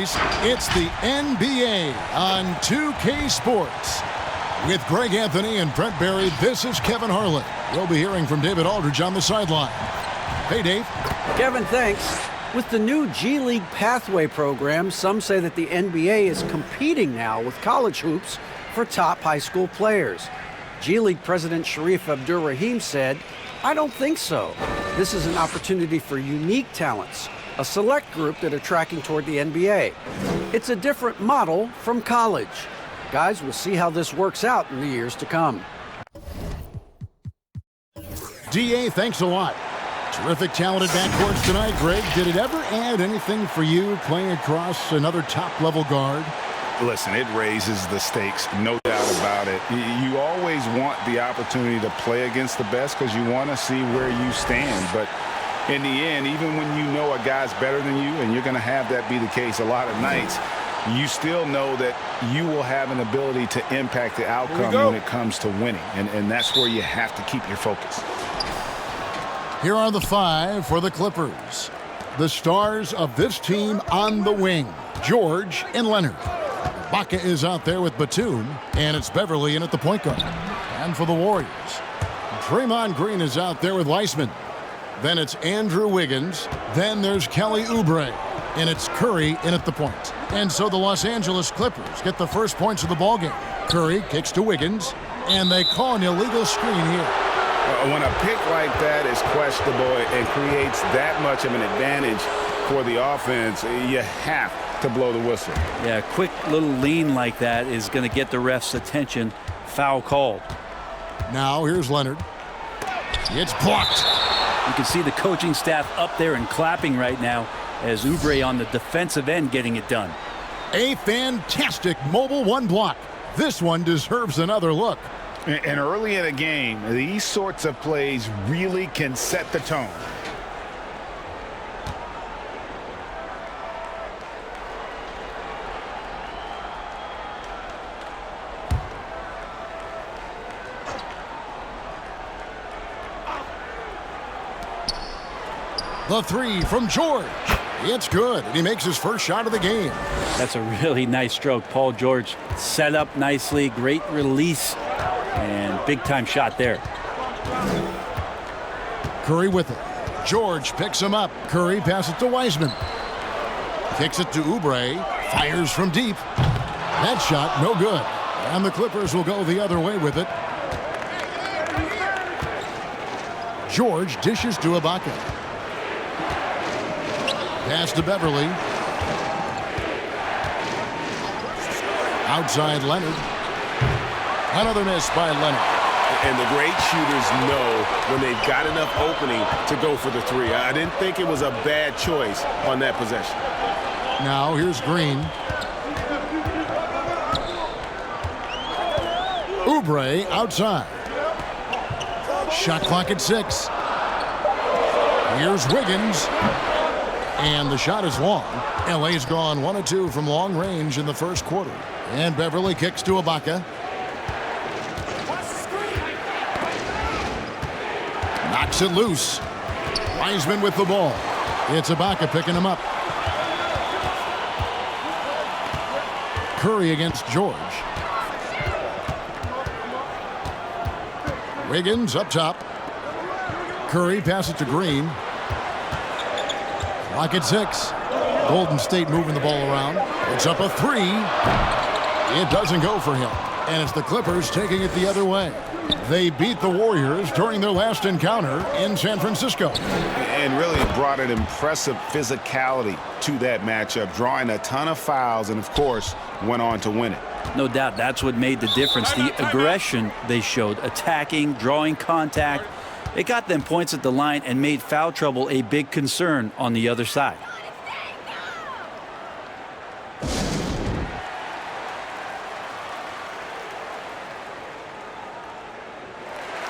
It's the NBA on 2K Sports. With Greg Anthony and Brent Barry, this is Kevin Harlan. You'll be hearing from David Aldridge on the sideline. Hey, Dave. Kevin, thanks. With the new G League Pathway program, some say that the NBA is competing now with college hoops for top high school players. G League President Sharif Abdur-Rahim said, "I don't think so. This is an opportunity for unique talents, a select group that are tracking toward the NBA. It's a different model from college. Guys, we'll see how this works out in the years to come." DA, thanks a lot. Terrific talented backcourts tonight, Greg. Did it ever add anything for you playing across another top-level guard? Listen, it raises the stakes, no doubt about it. You always want the opportunity to play against the best because you want to see where you stand. But in the end, even when you know a guy's better than you, and you're going to have that be the case a lot of nights, you still know that you will have an ability to impact the outcome when it comes to winning. And that's where you have to keep your focus. Here are the five for the Clippers. The stars of this team on the wing, George and Leonard. Ibaka is out there with Batum, and it's Beverly in at the point guard. And for the Warriors, Draymond Green is out there with Weissman. Then it's Andrew Wiggins. Then there's Kelly Oubre, and it's Curry in at the point. And so the Los Angeles Clippers get the first points of the ballgame. Curry kicks to Wiggins, and they call an illegal screen here. When a pick like that is questionable and creates that much of an advantage for the offense, you have to blow the whistle. Yeah, a quick little lean like that is going to get the ref's attention. Foul called. Now here's Leonard. It's blocked. You can see the coaching staff up there and clapping right now as Oubre on the defensive end getting it done. A fantastic mobile one block. This one deserves another look. And early in a game, these sorts of plays really can set the tone. The three from George. It's good, and he makes his first shot of the game. That's a really nice stroke. Paul George set up nicely, great release, and big-time shot there. Curry with it. George picks him up. Curry passes to Weissman. Kicks it to Oubre. Fires from deep. That shot, no good. And the Clippers will go the other way with it. George dishes to Ibaka. Pass to Beverly. Outside Leonard. Another miss by Leonard. And the great shooters know when they've got enough opening to go for the three. I didn't think it was a bad choice on that possession. Now here's Green. Oubre outside. Shot clock at 6. Here's Wiggins. And the shot is long. LA's gone 1 of 2 from long range in the first quarter. And Beverly kicks to Ibaka. Knocks it loose. Wiseman with the ball. It's Ibaka picking him up. Curry against George. Wiggins up top. Curry passes to Green. Clock at 6. Golden State moving the ball around. It's up a 3. It doesn't go for him. And it's the Clippers taking it the other way. They beat the Warriors during their last encounter in San Francisco. And really brought an impressive physicality to that matchup, drawing a ton of fouls and, of course, went on to win it. No doubt that's what made the difference. The aggression they showed, attacking, drawing contact. It got them points at the line and made foul trouble a big concern on the other side.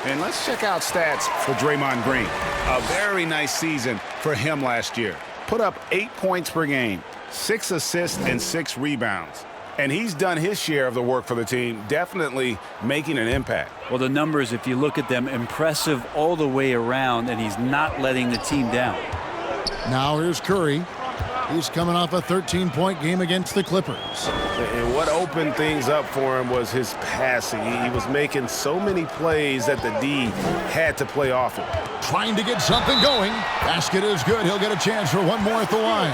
And let's check out stats for Draymond Green. A very nice season for him last year. Put up 8 points per game, 6 assists and 6 rebounds. And he's done his share of the work for the team, definitely making an impact. Well, the numbers, if you look at them, impressive all the way around, and he's not letting the team down. Now here's Curry. He's coming off a 13-point game against the Clippers. And what opened things up for him was his passing. He was making so many plays that the D had to play off him. Trying to get something going. Basket is good. He'll get a chance for one more at the line.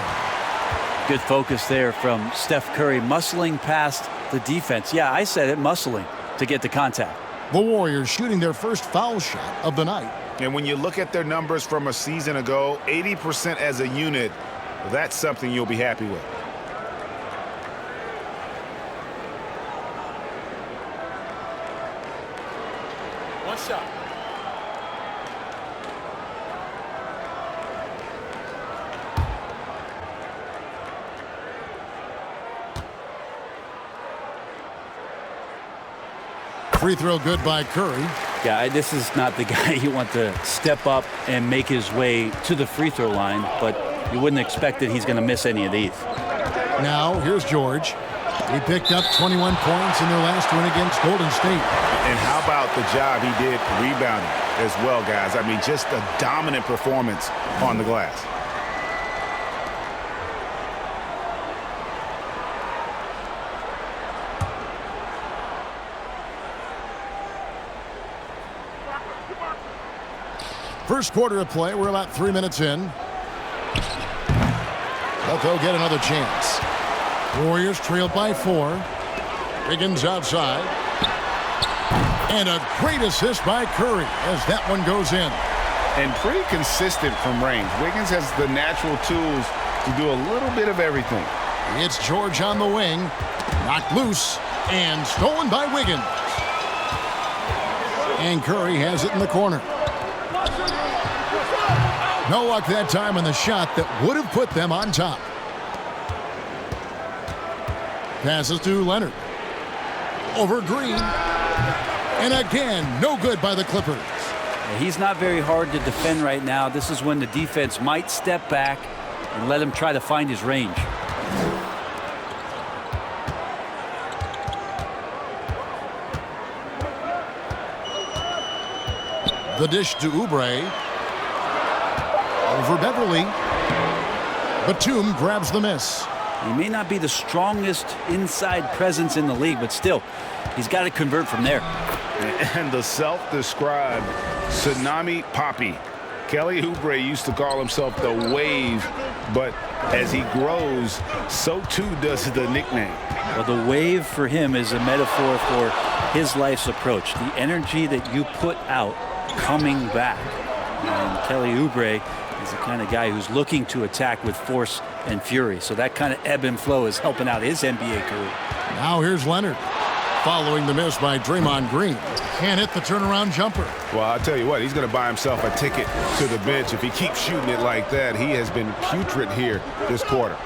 Good focus there from Steph Curry, muscling past the defense. Yeah, I said it, muscling to get the contact. The Warriors shooting their first foul shot of the night. And when you look at their numbers from a season ago, 80% as a unit, that's something you'll be happy with. One shot. Free throw good by Curry. Yeah, this is not the guy you want to step up and make his way to the free throw line, but you wouldn't expect that he's going to miss any of these. Now, here's George. He picked up 21 points in their last win against Golden State. And how about the job he did rebounding as well, guys? I mean, just a dominant performance on the glass. First quarter of play, we're about 3 minutes in. But they'll get another chance. Warriors trailed by 4. Wiggins outside. And a great assist by Curry as that one goes in. And pretty consistent from range. Wiggins has the natural tools to do a little bit of everything. It's George on the wing. Knocked loose and stolen by Wiggins. And Curry has it in the corner. No luck that time on the shot that would have put them on top. Passes to Leonard. Over Green. And again, no good by the Clippers. He's not very hard to defend right now. This is when the defense might step back and let him try to find his range. The dish to Oubre. Over Beverly. Batum grabs the miss. He may not be the strongest inside presence in the league, but still, he's got to convert from there. And the self-described Tsunami Poppy. Kelly Oubre used to call himself the Wave, but as he grows, so too does the nickname. Well, the wave for him is a metaphor for his life's approach, the energy that you put out coming back. And Kelly Oubre is the kind of guy who's looking to attack with force and fury. So that kind of ebb and flow is helping out his NBA career. Now here's Leonard. Following the miss by Draymond Green. Can't hit the turnaround jumper. Well, I'll tell you what, he's going to buy himself a ticket to the bench. If he keeps shooting it like that, he has been putrid here this quarter.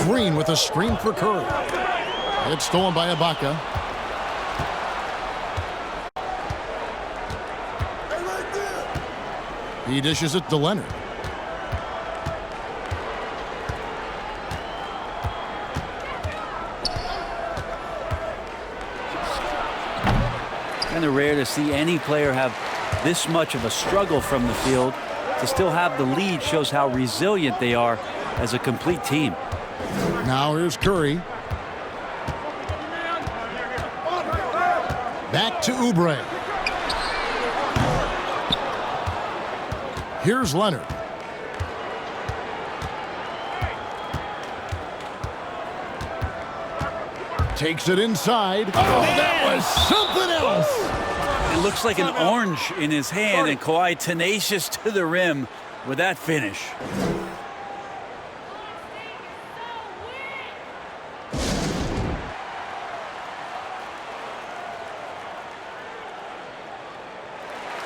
Green with a screen for Curry. It's stolen by Ibaka. He dishes it to Leonard. Kind of rare to see any player have this much of a struggle from the field. To still have the lead shows how resilient they are as a complete team. Now here's Curry. Back to Oubre. Here's Leonard. Takes it inside. Oh, that was something else. It looks like an orange in his hand, and Kawhi tenacious to the rim with that finish.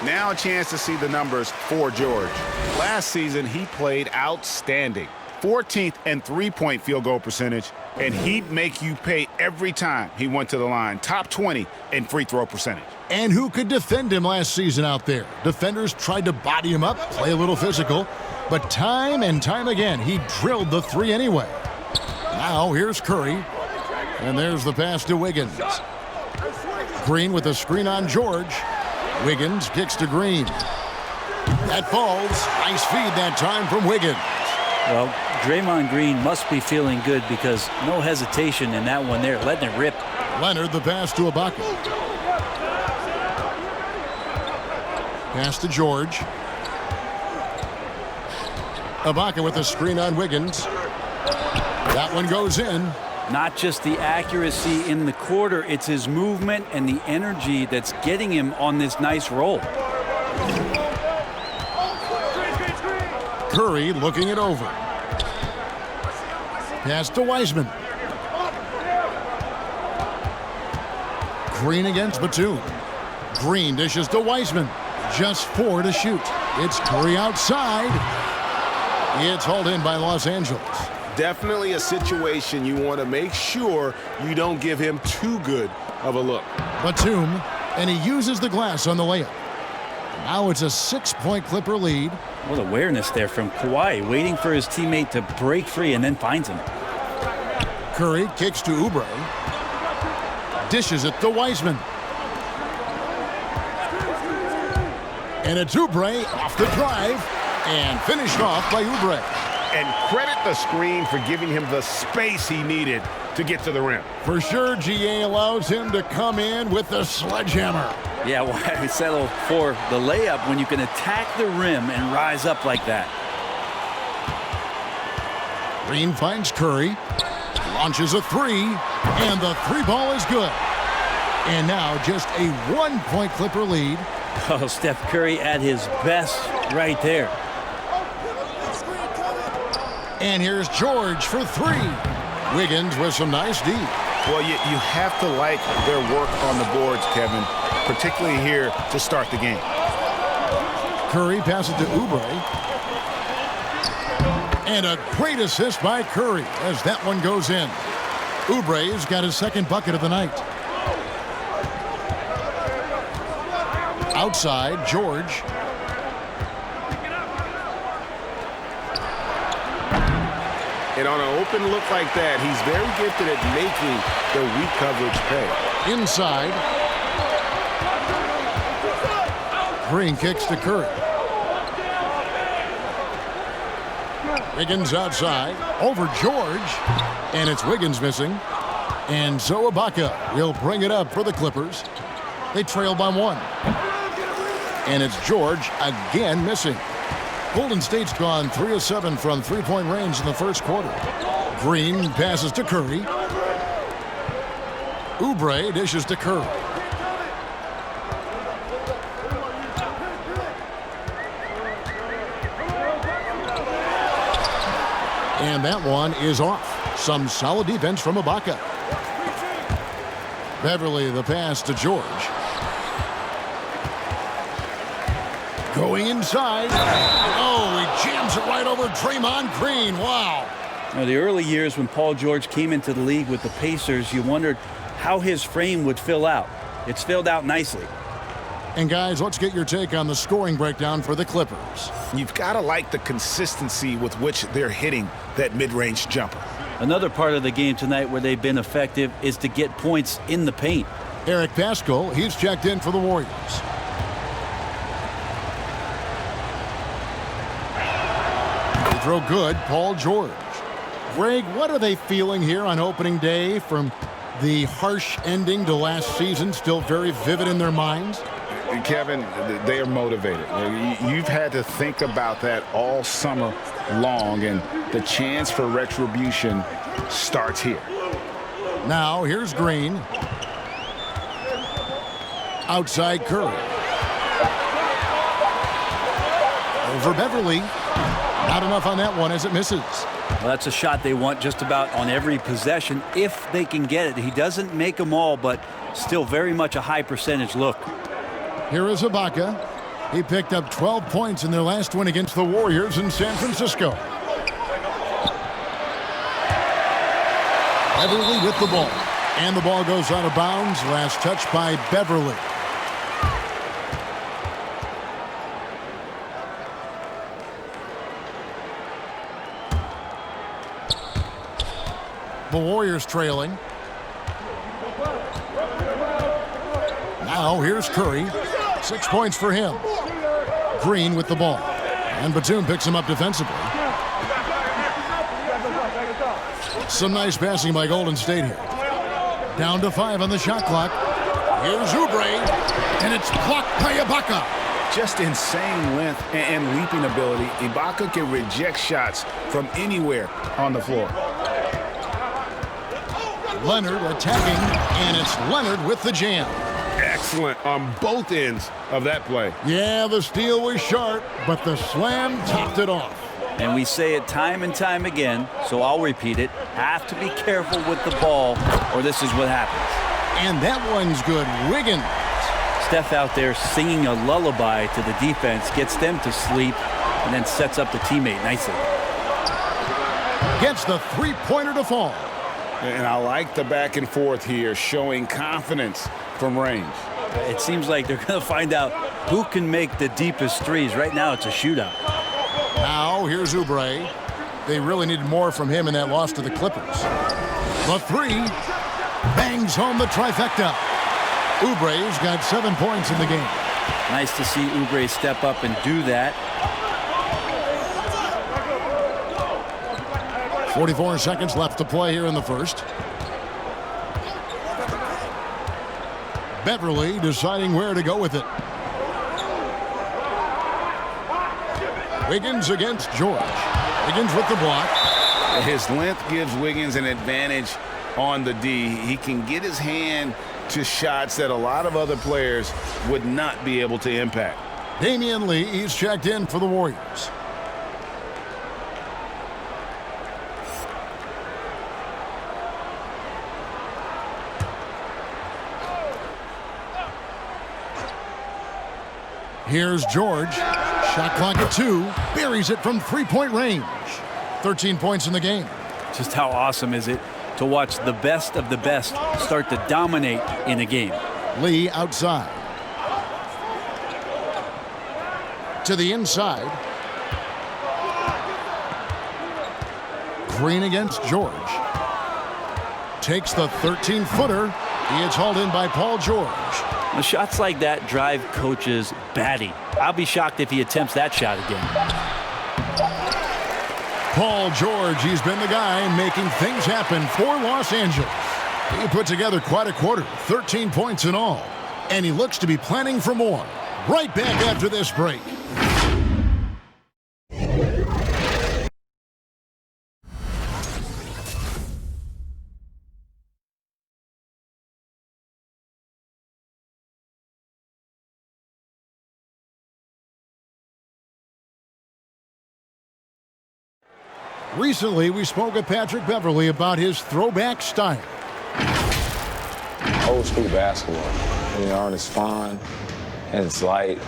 Now a chance to see the numbers for George. Last season, he played outstanding. 14th in three-point field goal percentage, and he'd make you pay every time he went to the line. Top 20 in free throw percentage. And who could defend him last season out there? Defenders tried to body him up, play a little physical, but time and time again, he drilled the three anyway. Now here's Curry, and there's the pass to Wiggins. Green with a screen on George. Wiggins kicks to Green. That falls. Nice feed that time from Wiggins. Well, Draymond Green must be feeling good because no hesitation in that one there, letting it rip. Leonard, the pass to Ibaka. Pass to George. Ibaka with a screen on Wiggins. That one goes in. Not just the accuracy in the quarter, it's his movement and the energy that's getting him on this nice roll. Curry looking it over. Pass to Wiseman. Green against Batum. Green dishes to Wiseman. Just 4 to shoot. It's Curry outside. It's hauled in by Los Angeles. Definitely a situation you want to make sure you don't give him too good of a look. Batum, and he uses the glass on the layup. Now it's a 6-point Clipper lead. What awareness there from Kawhi, waiting for his teammate to break free and then finds him. Curry kicks to Oubre. Dishes it to Wiseman. And it's Oubre off the drive and finished off by Oubre. And credit the screen for giving him the space he needed to get to the rim. For sure, GA allows him to come in with the sledgehammer. Yeah, why settle for the layup when you can attack the rim and rise up like that? Green finds Curry. Launches a 3. And the 3 ball is good. And now just a 1-point Clipper lead. Oh, Steph Curry at his best right there. And here's George for 3. Wiggins with some nice D. Well, you have to like their work on the boards, Kevin, particularly here to start the game. Curry passes to Oubre. And a great assist by Curry as that one goes in. Oubre's got his 2nd bucket of the night. Outside, George. And on an open look like that, he's very gifted at making the weak coverage pay. Inside. Green kicks to Curry. Wiggins outside. Over George. And it's Wiggins missing. And so Ibaka will bring it up for the Clippers. They trail by 1. And it's George again missing. Golden State's gone 3 of 7 from 3-point range in the first quarter. Green passes to Curry. Oubre dishes to Curry. And that one is off. Some solid defense from Ibaka. Beverly the pass to George. Going inside. Oh, he jams it right over Draymond Green. Wow. Now, the early years when Paul George came into the league with the Pacers, you wondered how his frame would fill out. It's filled out nicely. And guys, let's get your take on the scoring breakdown for the Clippers. You've got to like the consistency with which they're hitting that mid-range jumper. Another part of the game tonight where they've been effective is to get points in the paint. Eric Pascal, he's checked in for the Warriors. Throw good, Paul George. Greg, what are they feeling here on opening day from the harsh ending to last season, still very vivid in their minds? Kevin, they are motivated. You've had to think about that all summer long, and the chance for retribution starts here. Now, here's Green. Outside Curry. Over Beverly. Not enough on that one as it misses. Well, that's a shot they want just about on every possession if they can get it. He doesn't make them all, but still very much a high percentage look. Here is Ibaka. He picked up 12 points in their last win against the Warriors in San Francisco. Beverly with the ball. And the ball goes out of bounds. Last touch by Beverly. The Warriors trailing. Now here's Curry. 6 points for him. Green with the ball. And Batum picks him up defensively. Some nice passing by Golden State here. Down to 5 on the shot clock. Here's Oubre, and it's blocked by Ibaka. Just insane length and leaping ability. Ibaka can reject shots from anywhere on the floor. Leonard attacking, and it's Leonard with the jam. Excellent on both ends of that play. Yeah, the steal was sharp, but the slam topped it off. And we say it time and time again, so I'll repeat it. Have to be careful with the ball, or this is what happens. And that one's good. Wiggins. Steph out there singing a lullaby to the defense, gets them to sleep, and then sets up the teammate nicely. Gets the three-pointer to fall. And I like the back and forth here, showing confidence from range. It seems like they're going to find out who can make the deepest threes. Right now, it's a shootout. Now, here's Oubre. They really needed more from him in that loss to the Clippers. The three bangs home the trifecta. Oubre's got 7 points in the game. Nice to see Oubre step up and do that. 44 seconds left to play here in the first. Beverly deciding where to go with it. Wiggins against George. Wiggins with the block. His length gives Wiggins an advantage on the D. He can get his hand to shots that a lot of other players would not be able to impact. Damian Lee, he's checked in for the Warriors. Here's George. Shot clock at 2. Buries it from three-point range. 13 points in the game. Just how awesome is it to watch the best of the best start to dominate in a game. Lee outside. To the inside. Green against George. Takes the 13-footer. He is hauled in by Paul George. The shots like that drive coaches batty. I'll be shocked if he attempts that shot again. Paul George, he's been the guy making things happen for Los Angeles. He put together quite a quarter, 13 points in all. And he looks to be planning for more. Right back after this break. Recently, we spoke with Patrick Beverly about his throwback style. Old school basketball. You know, and it's fun and it's light.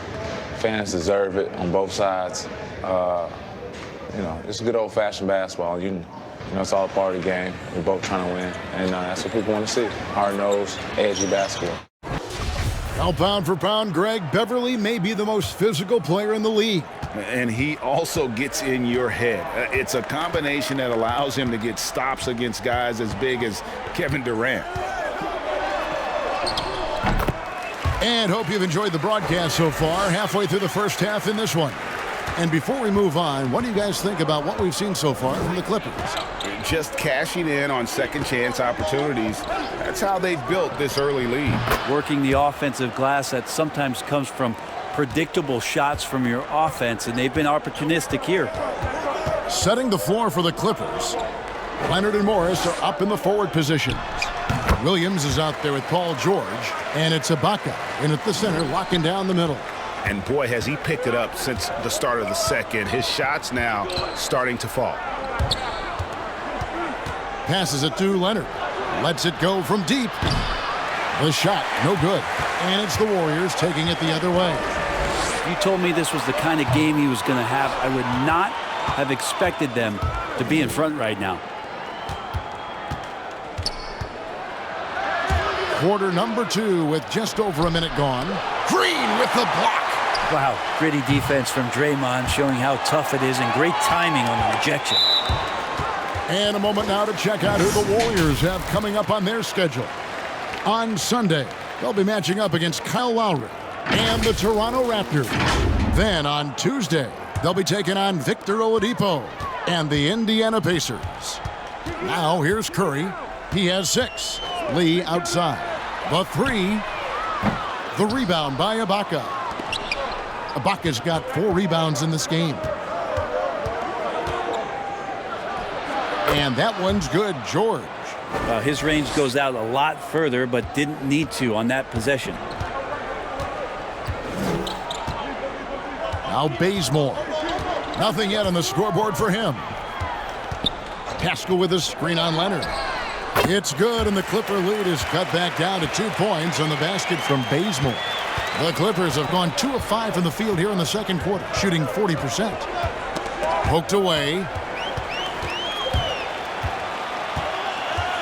Fans deserve it on both sides. You know, it's good old-fashioned basketball. You know, it's all part of the game. We're both trying to win, and that's what people want to see. Hard-nosed, edgy basketball. Now, pound for pound, Greg, Beverly may be the most physical player in the league. And he also gets in your head. It's a combination that allows him to get stops against guys as big as Kevin Durant. And hope you've enjoyed the broadcast so far, halfway through the first half in this one. And before we move on, what do you guys think about what we've seen so far from the Clippers? Just cashing in on second chance opportunities. That's how they've built this early lead. Working the offensive glass that sometimes comes from predictable shots from your offense, and they've been opportunistic here. Setting the floor for the Clippers. Leonard and Morris are up in the forward positions. Williams is out there with Paul George, and it's Ibaka in at the center, locking down the middle. And boy, has he picked it up since the start of the second. His shots now starting to fall. Passes it to Leonard. Lets it go from deep. The shot, no good. And it's the Warriors taking it the other way. If you told me this was the kind of game he was going to have, I would not have expected them to be in front right now. Quarter number 2 with just over a minute gone. Green with the block. Wow, gritty defense from Draymond, showing how tough it is, and great timing on the rejection. And a moment now to check out who the Warriors have coming up on their schedule. On Sunday, they'll be matching up against Kyle Lowry and the Toronto Raptors. Then on Tuesday, they'll be taking on Victor Oladipo and the Indiana Pacers. Now here's Curry. He has 6. Lee outside. The 3. The rebound by Ibaka. Ibaka's got 4 rebounds in this game. And that one's good, George. His range goes out a lot further, but didn't need to on that possession. Now Bazemore. Nothing yet on the scoreboard for him. Pascal with a screen on Leonard. It's good, and the Clipper lead is cut back down to 2 points on the basket from Bazemore. The Clippers have gone 2 of 5 from the field here in the second quarter, shooting 40%. Poked away.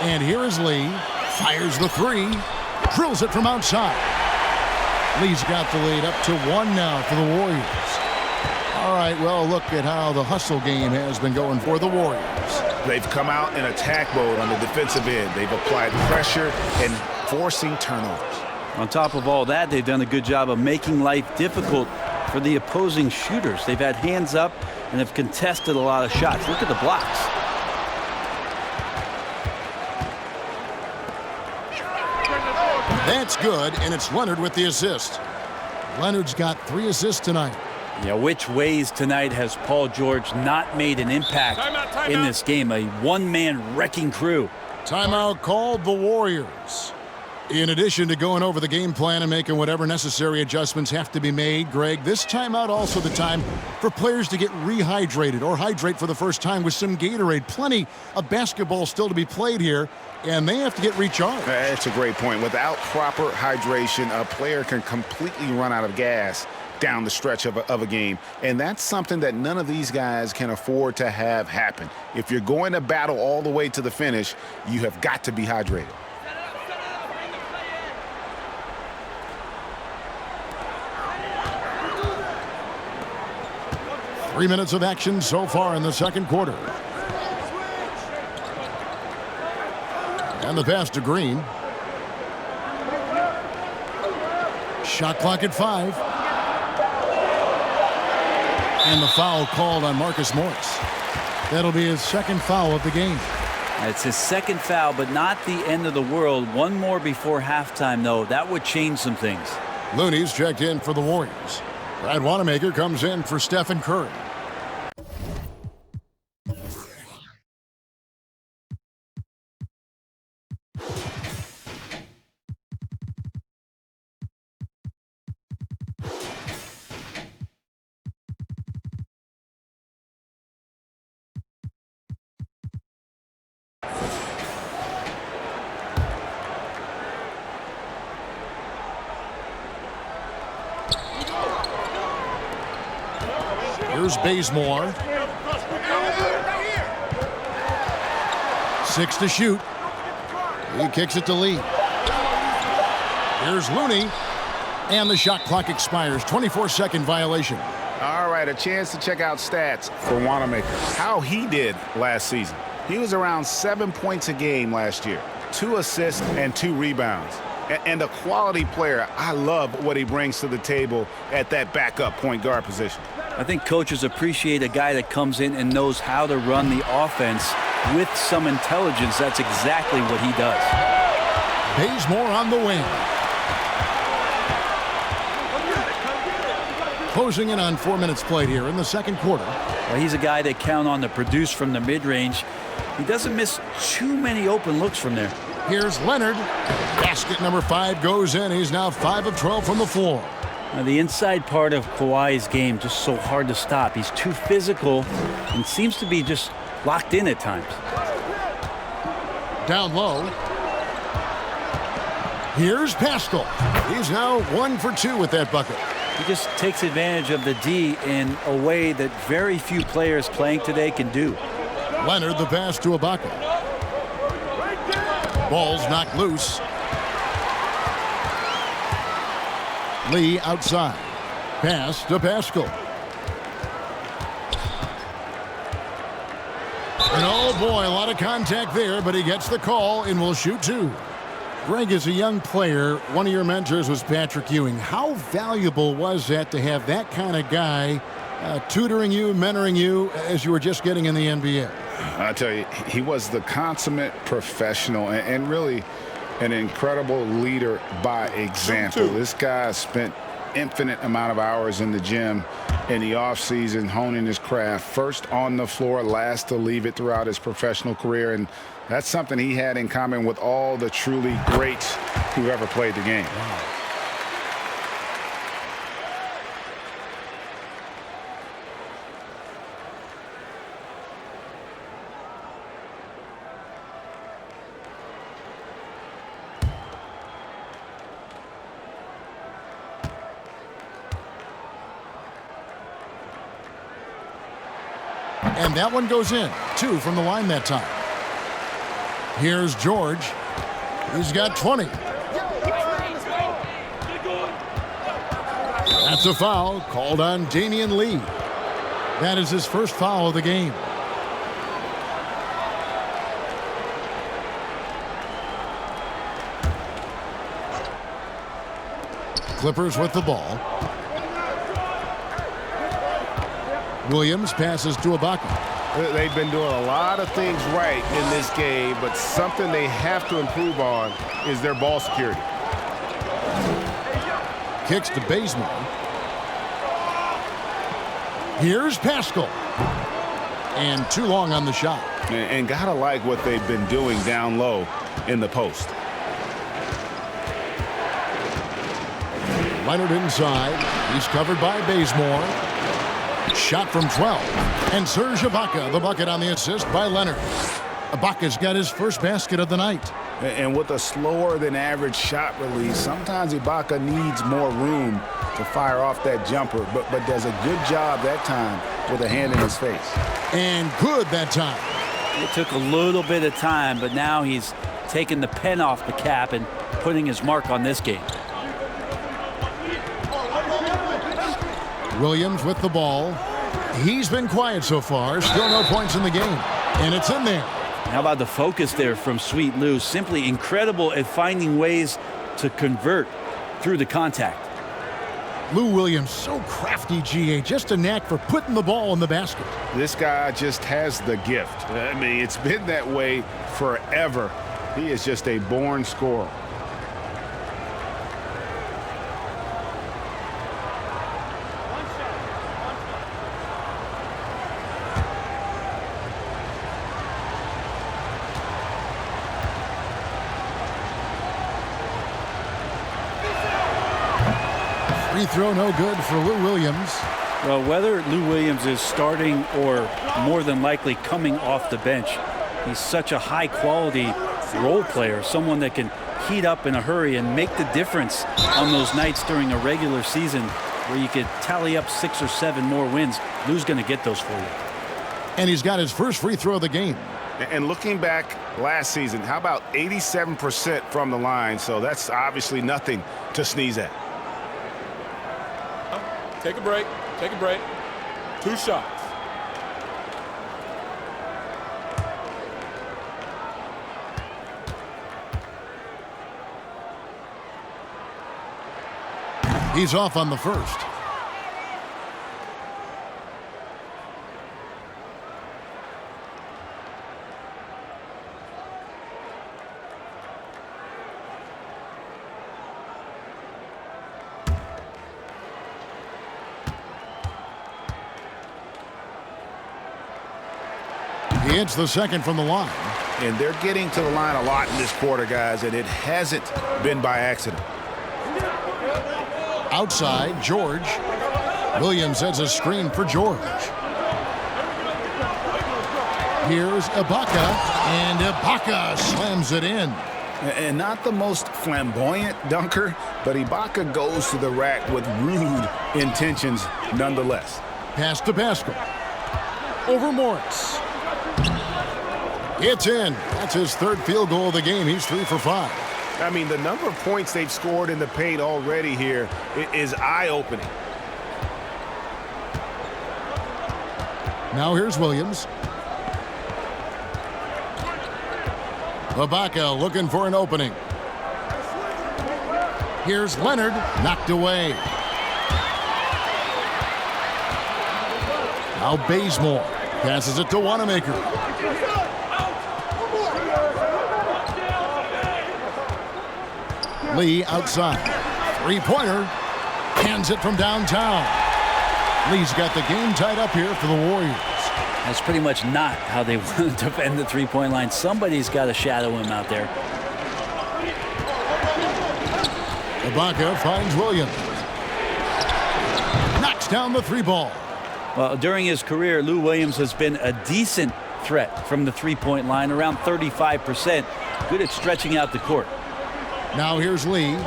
And here is Lee. Fires the 3. Drills it from outside. Lee's got the lead up to 1 now for the Warriors. All right, well, look at how the hustle game has been going for the Warriors. They've come out in attack mode on the defensive end. They've applied pressure and forcing turnovers. On top of all that, they've done a good job of making life difficult for the opposing shooters. They've had hands up and have contested a lot of shots. Look at the blocks. That's good, and it's Leonard with the assist. Leonard's got 3 assists tonight. Yeah, which ways tonight has Paul George not made an impact in this game? A one-man wrecking crew. Timeout called the Warriors. In addition to going over the game plan and making whatever necessary adjustments have to be made, Greg, this timeout also the time for players to get rehydrated or hydrate for the first time with some Gatorade. Plenty of basketball still to be played here, and they have to get recharged. That's a great point. Without proper hydration, a player can completely run out of gas down the stretch of a game. And that's something that none of these guys can afford to have happen. If you're going to battle all the way to the finish, you have got to be hydrated. Three minutes of action so far in the second quarter. And the pass to Green. Shot clock at 5. And the foul called on Marcus Morris. That'll be his second foul of the game. It's his second foul, but not the end of the world. One more before halftime, though. That would change some things. Looney's checked in for the Warriors. Brad Wanamaker comes in for Stephen Curry. Here's Bazemore. 6 to shoot. He kicks it to Lee. Here's Looney. And the shot clock expires. 24-second violation. All right, a chance to check out stats for Wanamaker. How he did last season. He was around 7 points a game last year. 2 assists and 2 rebounds. And a quality player. I love what he brings to the table at that backup point guard position. I think coaches appreciate a guy that comes in and knows how to run the offense with some intelligence. That's exactly what he does. Bazemore on the wing. Closing in on 4 minutes played here in the second quarter. Well, he's a guy they count on to produce from the mid-range. He doesn't miss too many open looks from there. Here's Leonard. Basket number 5 goes in. He's now 5 of 12 from the floor. Now, the inside part of Kawhi's game just so hard to stop. He's too physical and seems to be just locked in at times. Down low. Here's Pascal. He's now 1 for 2 with that bucket. He just takes advantage of the D in a way that very few players playing today can do. Leonard the pass to Ibaka. Ball's knocked loose. Lee outside. Pass to Pascal. And oh boy, a lot of contact there, but he gets the call and will shoot 2. Greg, as a young player, one of your mentors was Patrick Ewing. How valuable was that to have that kind of guy tutoring you, mentoring you as you were just getting in the NBA? I tell you, he was the consummate professional and really an incredible leader by example. This guy spent infinite amount of hours in the gym in the offseason honing his craft. First on the floor, last to leave it throughout his professional career. And that's something he had in common with all the truly greats who ever played the game. Wow. And that one goes in. 2 from the line that time. Here's George. He's got 20. That's a foul called on Damian Lee. That is his first foul of the game. Clippers with the ball. Williams passes to Ibaka. They've been doing a lot of things right in this game, but something they have to improve on is their ball security. Kicks to Bazemore. Here's Pascal. And too long on the shot. And gotta like what they've been doing down low in the post. Leonard inside. He's covered by Bazemore. Shot from 12. And Serge Ibaka, the bucket on the assist by Leonard. Ibaka's got his first basket of the night. And with a slower than average shot release, sometimes Ibaka needs more room to fire off that jumper, but does a good job that time with a hand in his face. And good that time. It took a little bit of time, but now he's taking the pen off the cap and putting his mark on this game. Williams with the ball. He's been quiet so far. Still no points in the game. And it's in there. How about the focus there from Sweet Lou? Simply incredible at finding ways to convert through the contact. Lou Williams, so crafty, GA. Just a knack for putting the ball in the basket. This guy just has the gift. I mean, it's been that way forever. He is just a born scorer. Free throw no good for Lou Williams. Well, whether Lou Williams is starting or more than likely coming off the bench, he's such a high-quality role player, someone that can heat up in a hurry and make the difference on those nights during a regular season where you could tally up 6 or 7 more wins. Lou's going to get those for you. And he's got his first free throw of the game. And looking back last season, how about 87% from the line? So that's obviously nothing to sneeze at. Take a break. Take a break. 2 shots. He's off on the first. He hits the second from the line. And they're getting to the line a lot in this quarter, guys, and it hasn't been by accident. Outside, George. Williams sets a screen for George. Here's Ibaka, and Ibaka slams it in. And not the most flamboyant dunker, but Ibaka goes to the rack with rude intentions nonetheless. Pass to Pascal. Over Morris. It's in. That's his third field goal of the game. He's 3 for 5. I mean, the number of points they've scored in the paint already here is eye-opening. Now here's Williams. Ibaka looking for an opening. Here's Leonard, knocked away. Now Bazemore. Passes it to Wanamaker. Lee outside. Three-pointer. Hands it from downtown. Lee's got the game tied up here for the Warriors. That's pretty much not how they want to defend the three-point line. Somebody's got to shadow him out there. Ibaka finds Williams. Knocks down the three ball. Well, during his career, Lou Williams has been a decent threat from the three-point line, around 35%. Good at stretching out the court. Now here's Lee.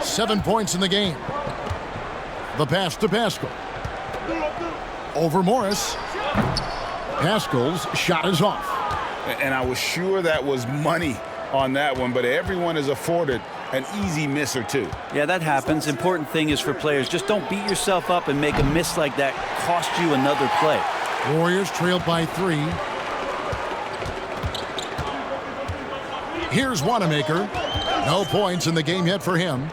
7 points in the game. The pass to Pascal. Over Morris. Pascal's shot is off. And I was sure that was money on that one, but everyone is afforded an easy miss or two. Yeah, that happens. Important thing is for players, just don't beat yourself up and make a miss like that cost you another play. Warriors trailed by 3. Here's Wanamaker. No points in the game yet for him.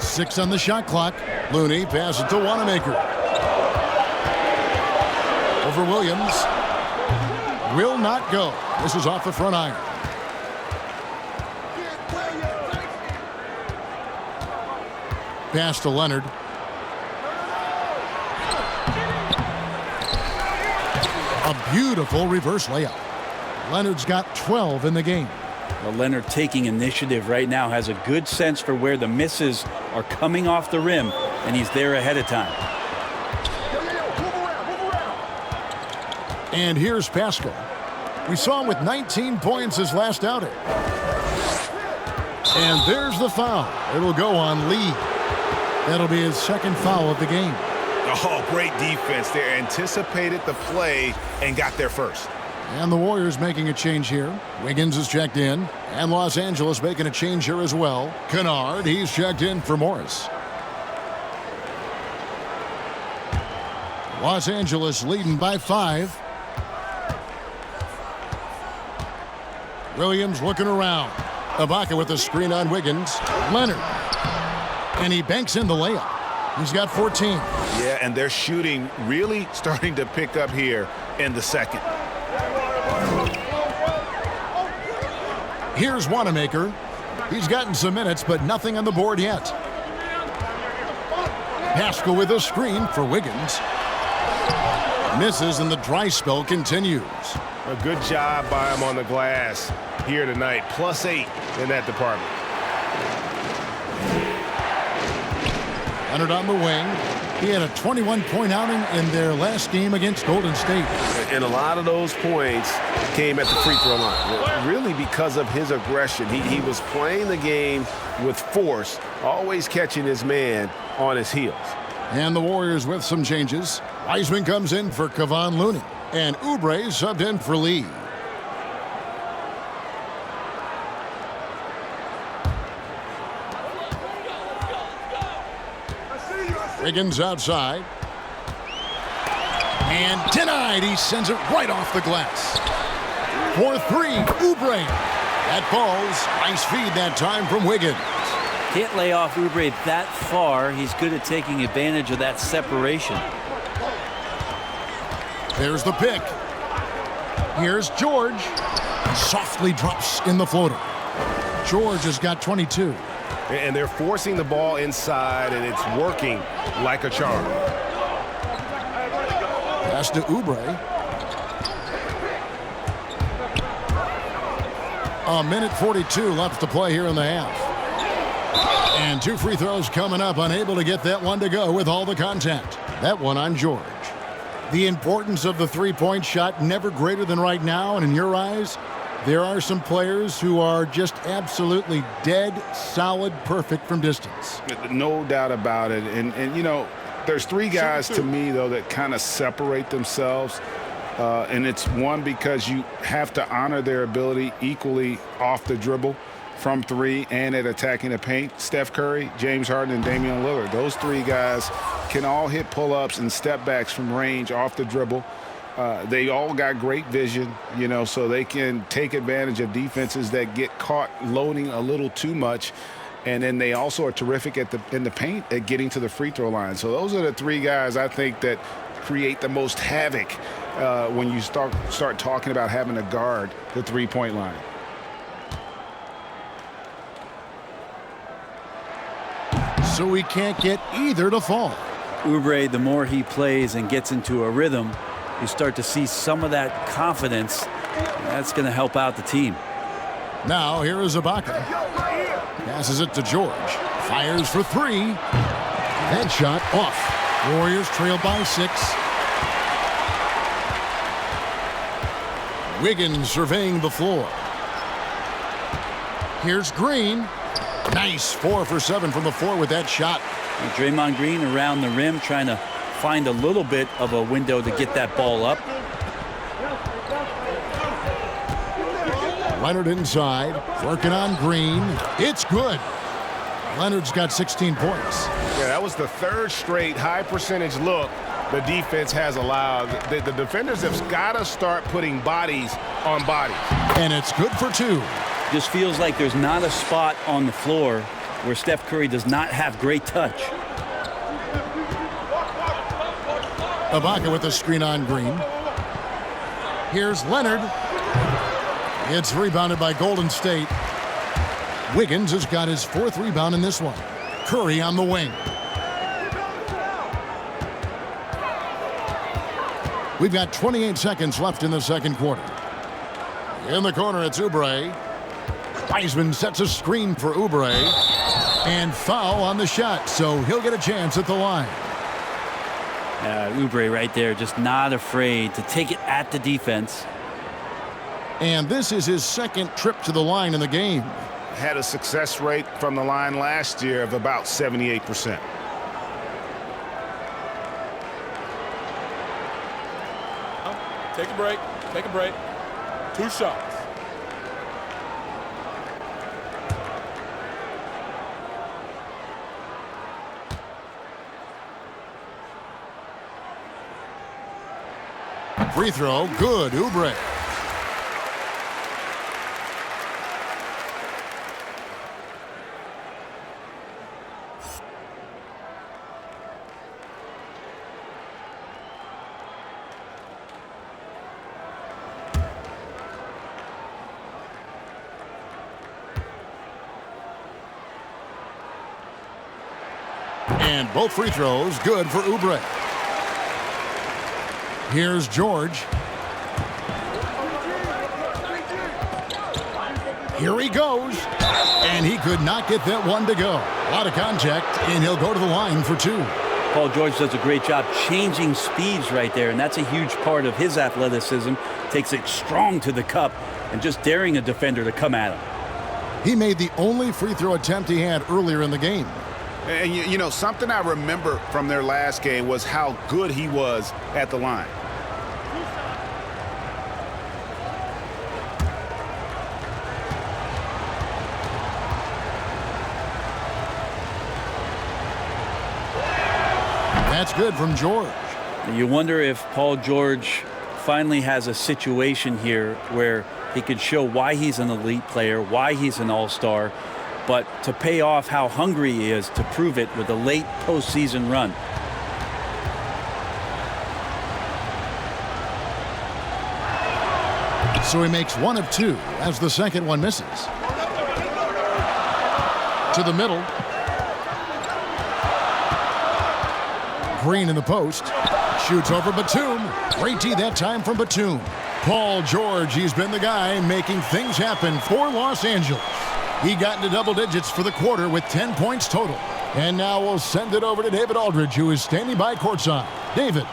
Six on the shot clock. Looney passes it to Wanamaker. Over Williams. Will not go. This is off the front iron. Pass to Leonard. A beautiful reverse layup. Leonard's got 12 in the game. Well, Leonard taking initiative right now, has a good sense for where the misses are coming off the rim, and he's there ahead of time. And here's Pascal. We saw him with 19 points his last outing. And there's the foul. It'll go on Lee. That'll be his second foul of the game. Oh, great defense. They anticipated the play and got there first. And the Warriors making a change here. Wiggins is checked in. And Los Angeles making a change here as well. Kennard, he's checked in for Morris. Los Angeles leading by 5. Williams looking around. Ibaka with a screen on Wiggins. Leonard. And he banks in the layup. He's got 14. Yeah, and they're shooting really starting to pick up here in the second. Here's Wanamaker. He's gotten some minutes, but nothing on the board yet. Pascal with a screen for Wiggins. Misses, and the dry spell continues. A good job by him on the glass here tonight. +8 in that department. Leonard on the wing. He had a 21-point outing in their last game against Golden State. And a lot of those points came at the free throw line. Really because of his aggression. He was playing the game with force, always catching his man on his heels. And the Warriors with some changes. Wiseman comes in for Kawhi Leonard. And Oubre subbed in for Lee. Wiggins outside. And denied. He sends it right off the glass. For 3, Oubre. That falls. Nice feed that time from Wiggins. Can't lay off Oubre that far. He's good at taking advantage of that separation. There's the pick. Here's George. Softly drops in the floater. George has got 22. And they're forcing the ball inside, and it's working like a charm. Pass to Oubre. A minute 42 left to play here in the half. And 2 free throws coming up. Unable to get that one to go with all the contact. That one on George. The importance of the three-point shot never greater than right now. And in your eyes, there are some players who are just absolutely dead, solid, perfect from distance. No doubt about it. And you know, there's 3 guys to me, though, that kind of separate themselves. And it's one, because you have to honor their ability equally off the dribble from 3 and at attacking the paint. Steph Curry, James Harden, and Damian Lillard. Those 3 guys can all hit pull-ups and step backs from range off the dribble. They all got great vision, you know, so they can take advantage of defenses that get caught loading a little too much. And then they also are terrific in the paint at getting to the free throw line. So those are the three guys I think that create the most havoc when you start talking about having to guard the three-point line. So we can't get either to fall. Oubre, the more he plays and gets into a rhythm, you start to see some of that confidence. That's going to help out the team. Now here is Ibaka. Passes it to George. Fires for three. That shot off. Warriors trail by 6. Wiggins surveying the floor. Here's Green. Nice 4 for 7 from the floor with that shot. And Draymond Green around the rim trying to find a little bit of a window to get that ball up. Leonard inside, working on Green. It's good. Leonard's got 16 points. Yeah, that was the third straight high percentage look the defense has allowed. The defenders have got to start putting bodies on bodies. And it's good for 2. Just feels like there's not a spot on the floor where Steph Curry does not have great touch. Ibaka with the screen on Green. Here's Leonard. It's rebounded by Golden State. Wiggins has got his 4th rebound in this one. Curry on the wing. We've got 28 seconds left in the second quarter. In the corner, it's Oubre. Wiseman sets a screen for Oubre. And foul on the shot, so he'll get a chance at the line. Oubre right there, just not afraid to take it at the defense. And this is his 2nd trip to the line in the game. Had a success rate from the line last year of about 78%. Take a break. Take a break. 2 shots. Free throw, good, Oubre. And both free throws good for Oubre. Here's George. Here he goes. And he could not get that one to go. A lot of contact, and he'll go to the line for 2. Paul George does a great job changing speeds right there, and that's a huge part of his athleticism. Takes it strong to the cup and just daring a defender to come at him. He made the only free throw attempt he had earlier in the game. And, you know, something I remember from their last game was how good he was at the line. That's good from George. You wonder if Paul George finally has a situation here where he could show why he's an elite player, why he's an all-star, but to pay off how hungry he is to prove it with a late postseason run. So he makes 1 of 2 as the second one misses. To the middle. Green in the post. Shoots over Batum. Great D that time from Batum. Paul George, he's been the guy making things happen for Los Angeles. He got into double digits for the quarter with 10 points total. And now we'll send it over to David Aldridge, who is standing by courtside. David.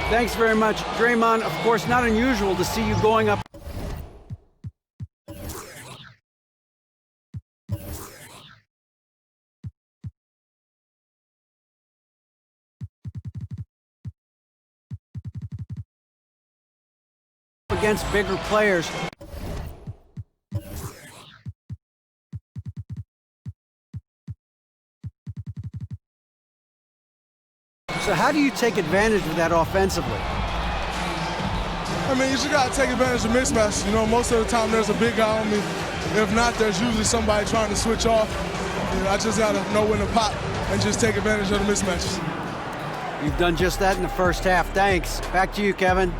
Thanks very much, Draymond. Of course, not unusual to see you going up against bigger players. So how do you take advantage of that offensively? I mean, you just got to take advantage of mismatches. You know, most of the time there's a big guy on me. If not, there's usually somebody trying to switch off. You know, I just got to know when to pop and just take advantage of the mismatches. You've done just that in the first half. Thanks. Back to you, Kevin.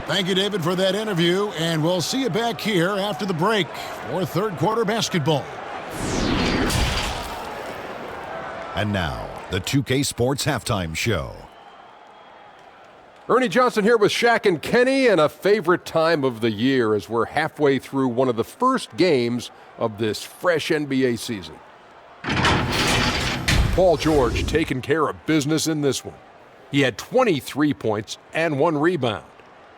Thank you, David, for that interview, and we'll see you back here after the break for third quarter basketball. And now, the 2K Sports Halftime Show. Ernie Johnson here with Shaq and Kenny, and a favorite time of the year as we're halfway through one of the first games of this fresh NBA season. Paul George taking care of business in this one. He had 23 points and 1 rebound.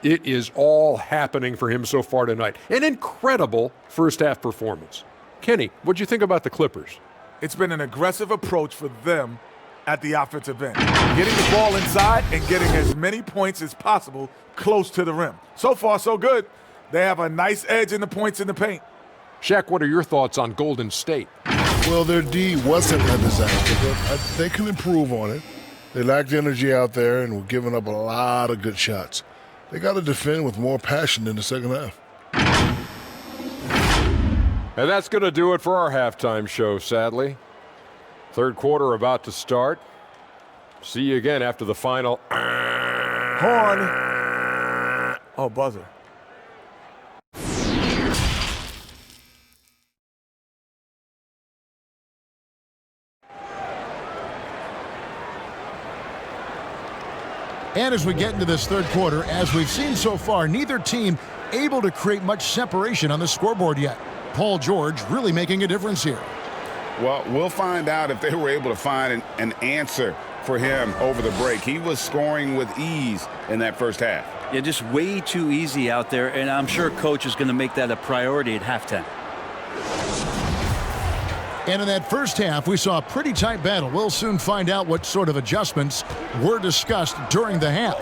It is all happening for him so far tonight. An incredible first-half performance. Kenny, what'd you think about the Clippers? It's been an aggressive approach for them at the offensive end, getting the ball inside and getting as many points as possible close to the rim. So far, so good. They have a nice edge in the points in the paint. Shaq, what are your thoughts on Golden State? Well, their D wasn't a disaster, but they can improve on it. They lacked energy out there and were giving up a lot of good shots. They got to defend with more passion in the second half. And that's going to do it for our halftime show, sadly. Third quarter about to start. See you again after the final. Horn. Oh, buzzer. And as we get into this third quarter, as we've seen so far, neither team able to create much separation on the scoreboard yet. Paul George really making a difference here. Well, we'll find out if they were able to find an answer for him over the break. He was scoring with ease in that first half. Yeah, just way too easy out there, and I'm sure Coach is going to make that a priority at halftime. And in that first half, we saw a pretty tight battle. We'll soon find out what sort of adjustments were discussed during the half.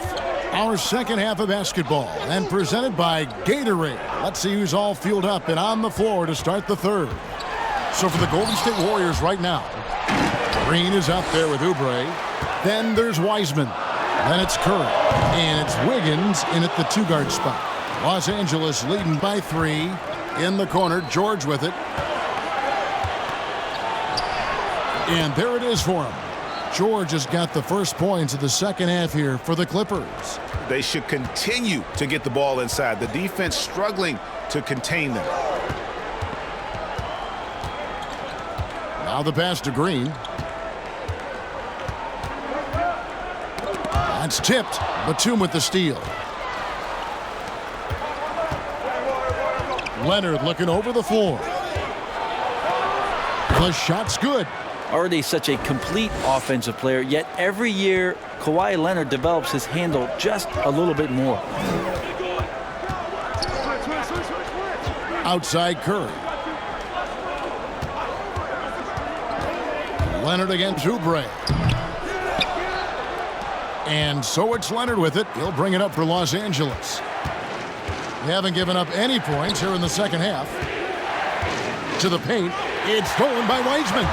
Our second half of basketball, and presented by Gatorade. Let's see who's all fueled up and on the floor to start the third. So for the Golden State Warriors right now, Green is out there with Oubre. Then there's Wiseman. Then it's Curry. And it's Wiggins in at the two-guard spot. Los Angeles leading by 3. In the corner, George with it. And there it is for him. George has got the first points of the second half here for the Clippers. They should continue to get the ball inside. The defense struggling to contain them. Now the pass to Green. That's tipped. Batum with the steal. Leonard looking over the floor. The shot's good. Already such a complete offensive player, yet every year Kawhi Leonard develops his handle just a little bit more. Outside Curry. Leonard against Oubre. And so it's Leonard with it. He'll bring it up for Los Angeles. They haven't given up any points here in the second half. To the paint. It's stolen by Wiseman.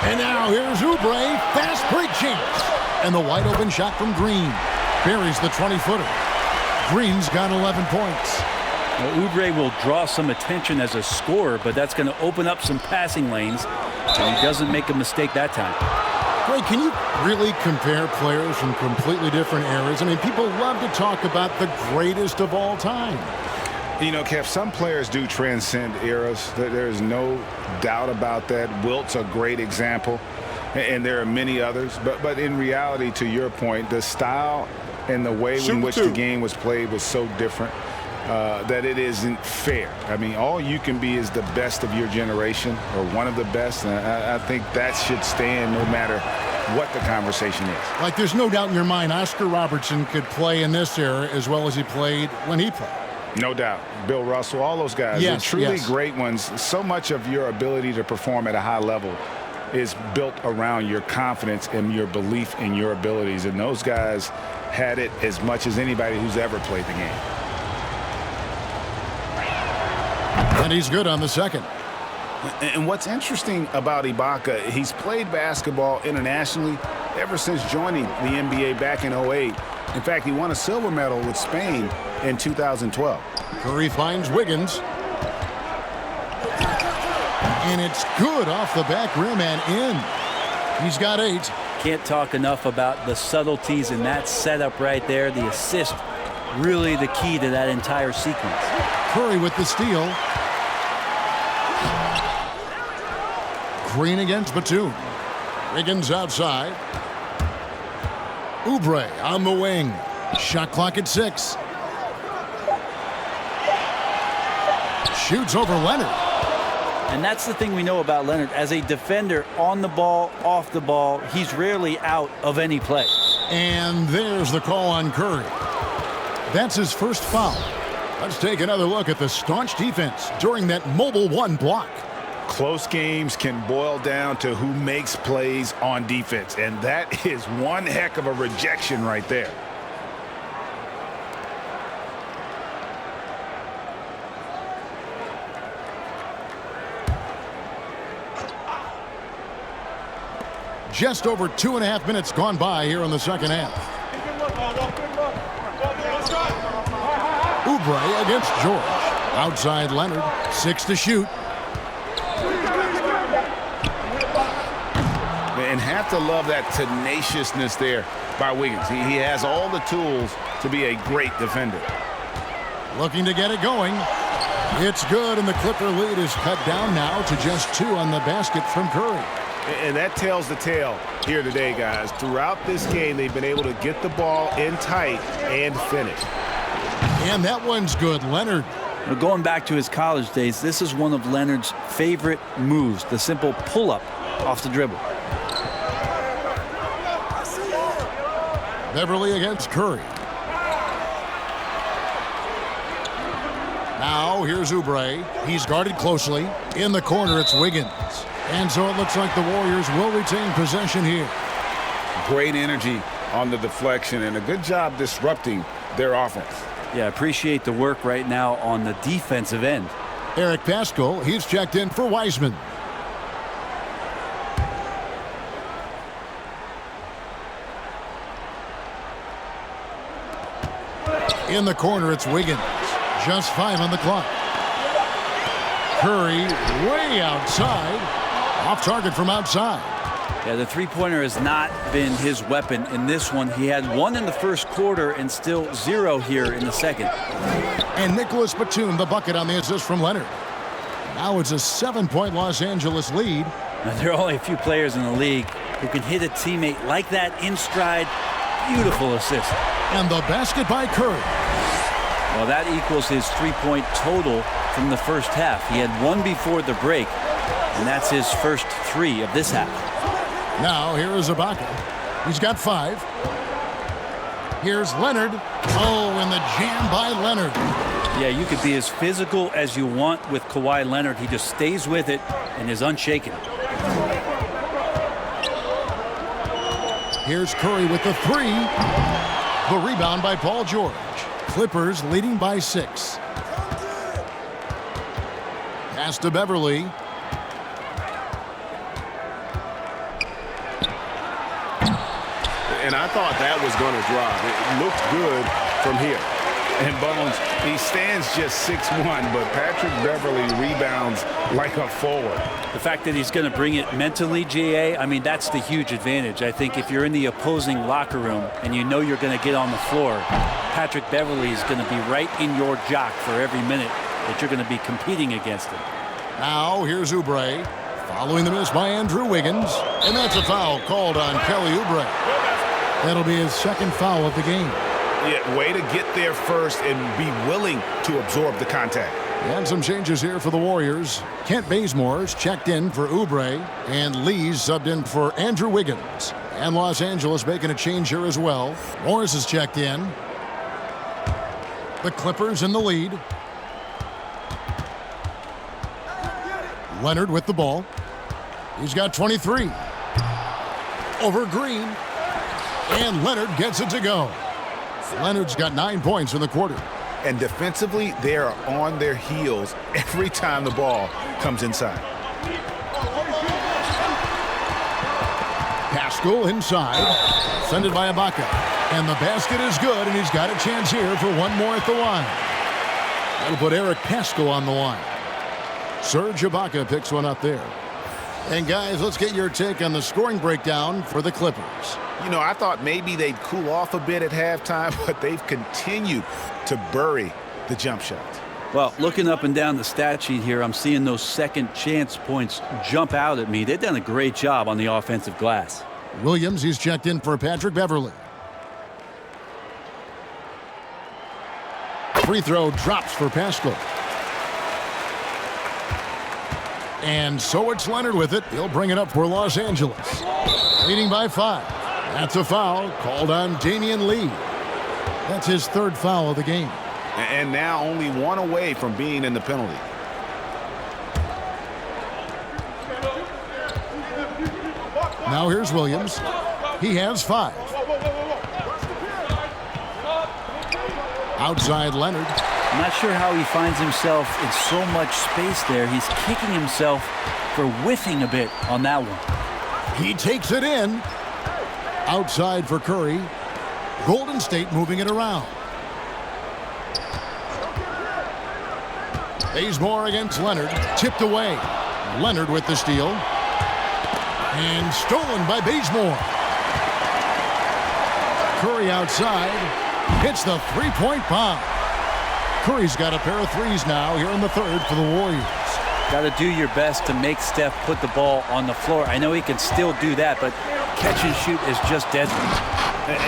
And now here's Oubre. Fast break chance. And the wide open shot from Green. Buries the 20-footer. Green's got 11 points. Well, Oubre will draw some attention as a scorer, but that's going to open up some passing lanes. And he doesn't make a mistake that time. Greg, can you really compare players from completely different eras? I mean, people love to talk about the greatest of all time. You know, Kev, some players do transcend eras. There's no doubt about that. Wilt's a great example, and there are many others. But in reality, to your point, the style and the way in which the game was played was so different that it isn't fair. I mean, all you can be is the best of your generation or one of the best, and I think that should stand no matter what the conversation is. Like, there's no doubt in your mind Oscar Robertson could play in this era as well as he played when he played. No doubt. Bill Russell, all those guys, yes, they're truly yes. great ones. So much of your ability to perform at a high level is built around your confidence and your belief in your abilities. And those guys had it as much as anybody who's ever played the game. And he's good on the second. And what's interesting about Ibaka, he's played basketball internationally ever since joining the NBA back in 08. In fact, he won a silver medal with Spain in 2012. Curry finds Wiggins. And it's good off the back rim and in. He's got 8. Can't talk enough about the subtleties in that setup right there. The assist, really the key to that entire sequence. Curry with the steal. Green against Batum. Wiggins outside. Oubre on the wing. Shot clock at 6. Shoots over Leonard. And that's the thing we know about Leonard. As a defender, on the ball, off the ball, he's rarely out of any play. And there's the call on Curry. That's his first foul. Let's take another look at the staunch defense during that mobile 1 block. Close games can boil down to who makes plays on defense, and that is one heck of a rejection right there. Just over 2.5 minutes gone by here in the second half. Oubre against George. Outside Leonard. 6 to shoot. And have to love that tenaciousness there by Wiggins. He has all the tools to be a great defender. Looking to get it going. It's good, and the Clipper lead is cut down now to just 2 on the basket from Curry. And that tells the tale here today, guys. Throughout this game, they've been able to get the ball in tight and finish. And that one's good. Leonard. Going back to his college days, this is one of Leonard's favorite moves, the simple pull-up off the dribble. Beverly against Curry. Now here's Oubre. He's guarded closely. In the corner, it's Wiggins. And so it looks like the Warriors will retain possession here. Great energy on the deflection and a good job disrupting their offense. Yeah, appreciate the work right now on the defensive end. Eric Pascal, he's checked in for Wiseman. In the corner, it's Wiggins. Just 5 on the clock. Curry way outside. Off target from outside. Yeah, the three-pointer has not been his weapon in this one. He had 1 in the first quarter and still 0 here in the second. And Nicholas Batum, the bucket on the assist from Leonard. Now it's a 7-point Los Angeles lead. Now, there are only a few players in the league who can hit a teammate like that in stride. Beautiful assist. And the basket by Curry. Well, that equals his 3-point total from the first half. He had 1 before the break, and that's his first 3 of this half. Now here is Ibaka. He's got 5. Here's Leonard. Oh, and the jam by Leonard. Yeah, you could be as physical as you want with Kawhi Leonard. He just stays with it and is unshaken. Here's Curry with the 3. The rebound by Paul George. Clippers leading by 6. Pass to Beverly. And I thought that was going to drop. It looked good from here. And Bones, he stands just 6'1", but Patrick Beverly rebounds like a forward. The fact that he's going to bring it mentally, GA, I mean, that's the huge advantage. I think if you're in the opposing locker room and you know you're going to get on the floor, Patrick Beverly is going to be right in your jock for every minute that you're going to be competing against him. Now here's Oubre. Following the miss by Andrew Wiggins. And that's a foul called on Kelly Oubre. That'll be his second foul of the game. Yeah, way to get there first and be willing to absorb the contact. And some changes here for the Warriors. Kent Bazemore's checked in for Oubre, and Lee's subbed in for Andrew Wiggins. And Los Angeles making a change here as well. Morris is checked in. The Clippers in the lead. Leonard with the ball. He's got 23. Over Green. And Leonard gets it to go. Leonard's got 9 points in the quarter. And defensively, they are on their heels every time the ball comes inside. Pass Paschal inside. Send it by Ibaka. And the basket is good, and he's got a chance here for one more at the line. That'll put Eric Paschal on the line. Serge Ibaka picks one up there. And guys, let's get your take on the scoring breakdown for the Clippers. You know, I thought maybe they'd cool off a bit at halftime, but they've continued to bury the jump shots. Well, looking up and down the stat sheet here, I'm seeing those second chance points jump out at me. They've done a great job on the offensive glass. Williams, he's checked in for Patrick Beverley. Free throw drops for Paschal. And so it's Leonard with it. He'll bring it up for Los Angeles. Leading by 5. That's a foul called on Damian Lee. That's his third foul of the game. And now only one away from being in the penalty. Now here's Williams. He has 5. Outside Leonard. I'm not sure how he finds himself in so much space there. He's kicking himself for whiffing a bit on that one. He takes it in. Outside for Curry. Golden State moving it around. Bazemore against Leonard. Tipped away. Leonard with the steal. And stolen by Bazemore. Curry outside. Hits the three-point bomb. Curry's got a pair of threes now here in the third for the Warriors. Got to do your best to make Steph put the ball on the floor. I know he can still do that, but catch and shoot is just deadly.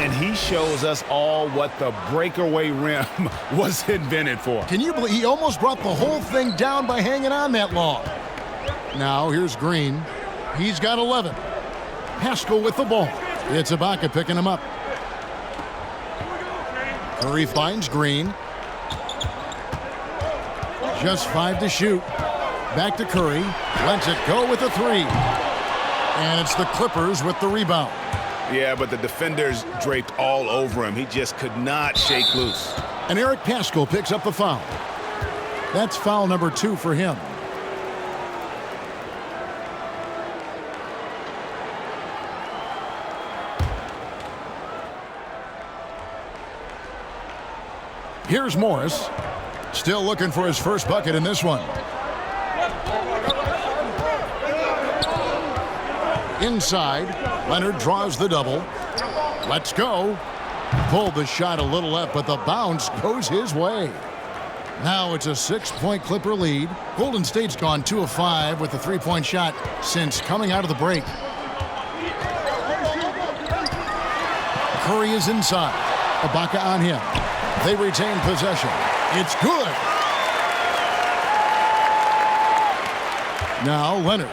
And he shows us all what the breakaway rim was invented for. Can you believe he almost brought the whole thing down by hanging on that long? Now here's Green. He's got 11. Paschal with the ball. It's Ibaka picking him up. Curry finds Green. Just 5 to shoot. Back to Curry. Lets it go with a 3. And it's the Clippers with the rebound. Yeah, but the defenders draped all over him. He just could not shake loose. And Eric Paschal picks up the foul. That's foul number 2 for him. Here's Morris. Still looking for his first bucket in this one. Inside, Leonard draws the double. Let's go. Pulled the shot a little left, but the bounce goes his way. Now it's a 6-point Clipper lead. Golden State's gone 2 of 5 with the 3-point shot since coming out of the break. Curry is inside. Ibaka on him. They retain possession. It's good. Now Leonard.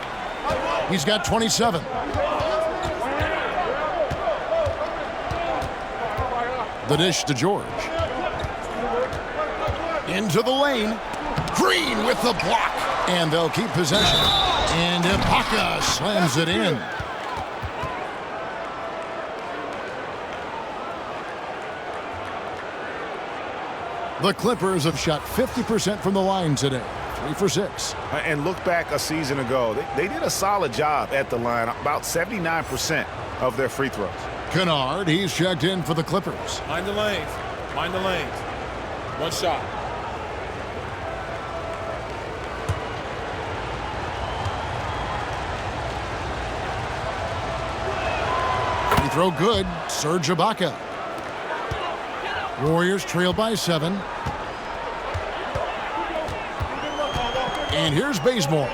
He's got 27. The dish to George. Into the lane. Green with the block. And they'll keep possession. And Ibaka slams it in. The Clippers have shot 50% from the line today. 3 for 6. And look back a season ago. They did a solid job at the line. About 79% of their free throws. Kennard, he's checked in for the Clippers. Mind the lanes. Mind the lanes. One shot. Free throw good. Serge Ibaka. Warriors trail by 7. And here's Bazemore.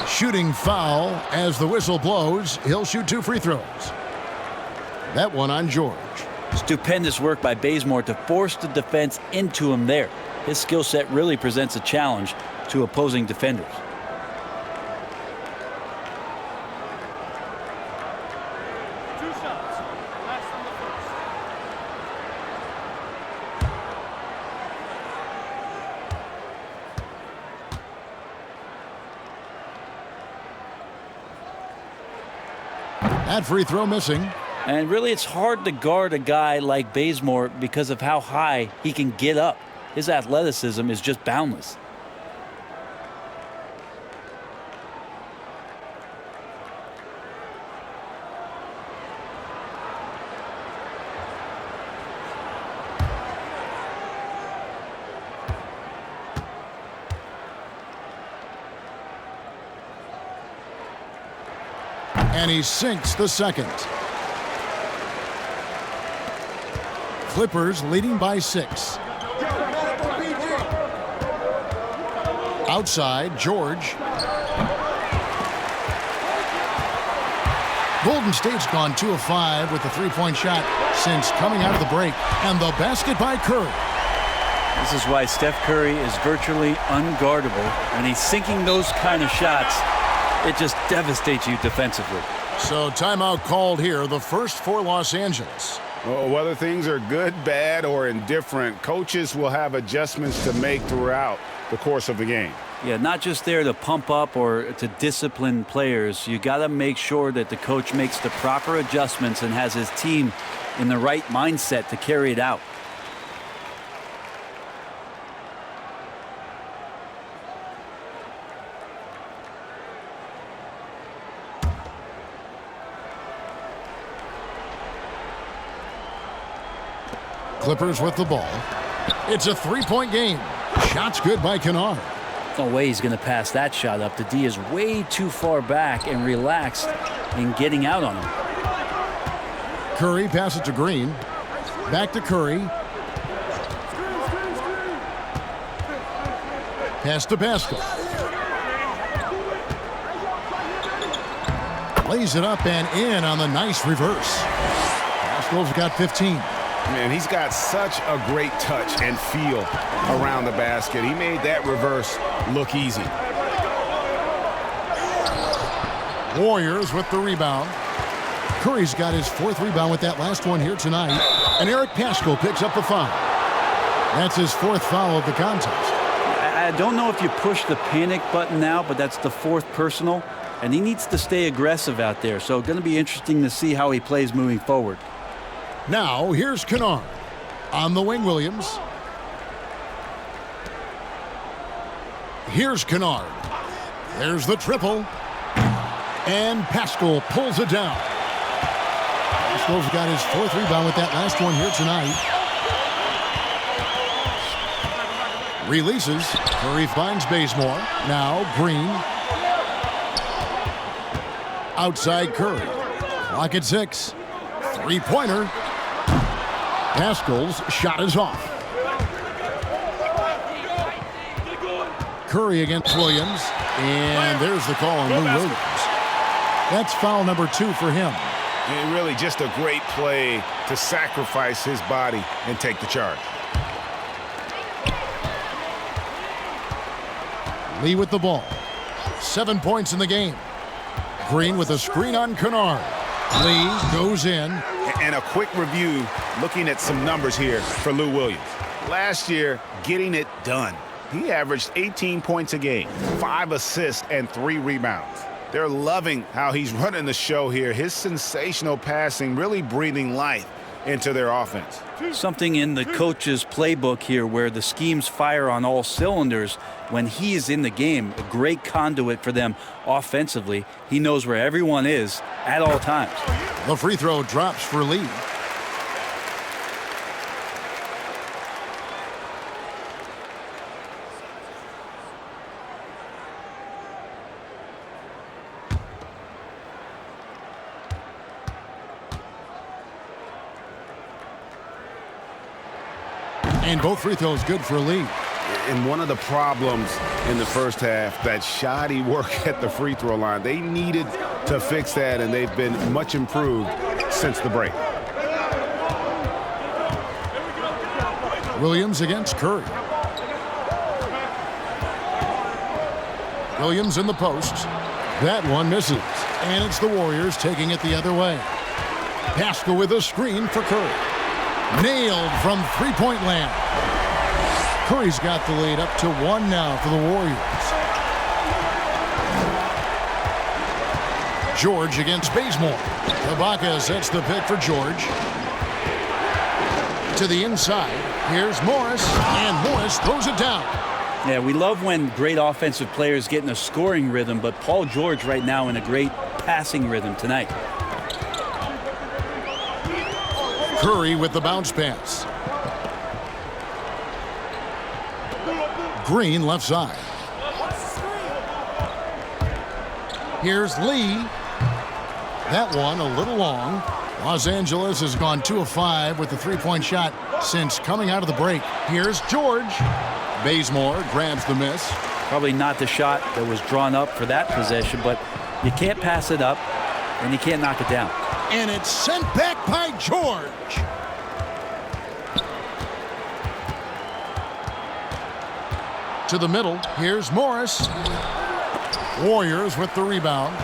Shooting foul as the whistle blows. He'll shoot 2 free throws. That one on George. Stupendous work by Bazemore to force the defense into him there. His skill set really presents a challenge to opposing defenders. That free throw missing. And really, it's hard to guard a guy like Bazemore because of how high he can get up. His athleticism is just boundless. And he sinks the second. Clippers leading by 6. Outside, George. Golden State's gone 2 of 5 with the three-point shot since coming out of the break. And the basket by Curry. This is why Steph Curry is virtually unguardable. When he's sinking those kind of shots, it just devastates you defensively. So timeout called here, the first for Los Angeles. Well, whether things are good, bad, or indifferent, coaches will have adjustments to make throughout the course of the game. Yeah, not just there to pump up or to discipline players. You got to make sure that the coach makes the proper adjustments and has his team in the right mindset to carry it out. Clippers with the ball. It's a three-point game. Shot's good by Kennard. No way he's going to pass that shot up. The D is way too far back and relaxed in getting out on him. Curry passes to Green. Back to Curry. Pass to Pascal. Lays it up and in on the nice reverse. Pascal's got 15. Man, he's got such a great touch and feel around the basket. He made that reverse look easy. Warriors with the rebound. Curry's got his 4th rebound with that last one here tonight. And Eric Pascal picks up the foul. That's his 4th foul of the contest. I don't know if you push the panic button now, but that's the 4th personal. And he needs to stay aggressive out there. So going to be interesting to see how he plays moving forward. Now, here's Kennard. On the wing, Williams. Here's Kennard. There's the triple. And Pascal pulls it down. Pascal's got his 4th rebound with that last one here tonight. Releases. Curry finds Bazemore. Now, Green. Outside Curry. Clock at 6. Three-pointer. Pascal's shot is off. Curry against Williams. And there's the call on Lou Williams. That's foul number 2 for him. And really just a great play to sacrifice his body and take the charge. Lee with the ball. 7 points in the game. Green with a screen on Kennard. Lee goes in. And a quick review looking at some numbers here for Lou Williams. Last year, getting it done. He averaged 18 points a game, 5 assists, and 3 rebounds. They're loving how he's running the show here. His sensational passing really breathing life into their offense. Something in the coach's playbook here where the schemes fire on all cylinders. When he is in the game, a great conduit for them offensively. He knows where everyone is at all times. The free throw drops for Lee. And both free throws good for Lee. And one of the problems in the first half, that shoddy work at the free throw line. They needed to fix that, and they've been much improved since the break. Williams against Curry. Williams in the post. That one misses. And it's the Warriors taking it the other way. Pascal with a screen for Curry. Nailed from three-point land. Curry's got the lead up to 1 now for the Warriors. George against Bazemore. Ibaka sets the pick for George. To the inside. Here's Morris. And Morris throws it down. Yeah, we love when great offensive players get in a scoring rhythm, but Paul George right now in a great passing rhythm tonight. Curry with the bounce pass. Green left side. Here's Lee. That one a little long. Los Angeles has gone 2 of 5 with the three-point shot since coming out of the break. Here's George. Bazemore grabs the miss. Probably not the shot that was drawn up for that possession, but you can't pass it up and you can't knock it down. And it's sent back by George. To the middle. Here's Morris. Warriors with the rebound.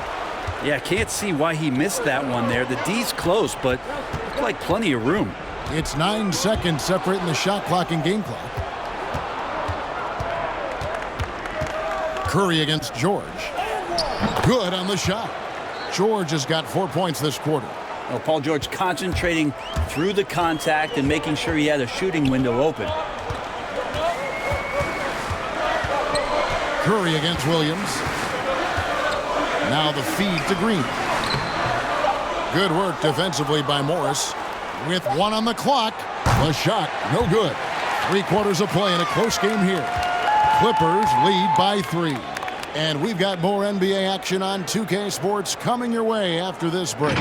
Yeah, can't see why he missed that one there. The D's close, but looked like plenty of room. It's 9 seconds separating the shot clock and game clock. Curry against George. Good on the shot. George has got 4 points this quarter. Well, Paul George concentrating through the contact and making sure he had a shooting window open. Curry against Williams. Now the feed to Green. Good work defensively by Morris. With 1 on the clock, the shot no good. 3 quarters of play in a close game here. Clippers lead by 3. And we've got more NBA action on 2K Sports coming your way after this break.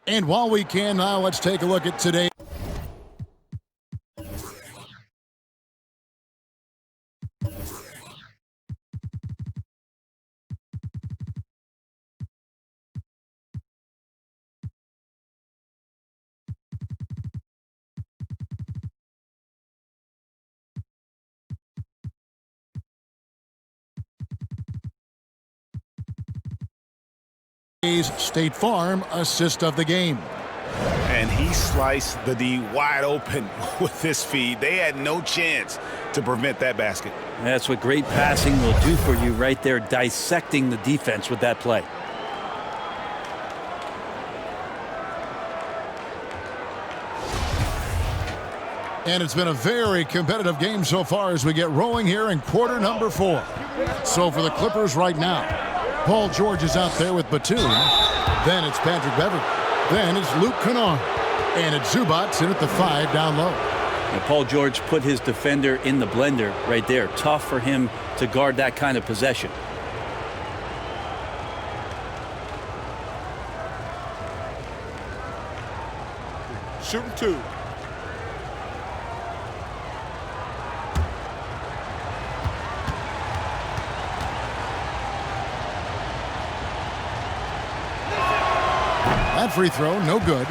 And while we can now, let's take a look at today. State Farm assist of the game. And he sliced the D wide open with this feed. They had no chance to prevent that basket. That's what great passing will do for you right there, dissecting the defense with that play. And it's been a very competitive game so far as we get rolling here in quarter number 4. So for the Clippers right now, Paul George is out there with Batum. Then it's Patrick Beverley. Then it's Luke Kennard. And it's Zubats in at the 5 down low. And Paul George put his defender in the blender right there. Tough for him to guard that kind of possession. Shooting 2. That free throw, no good.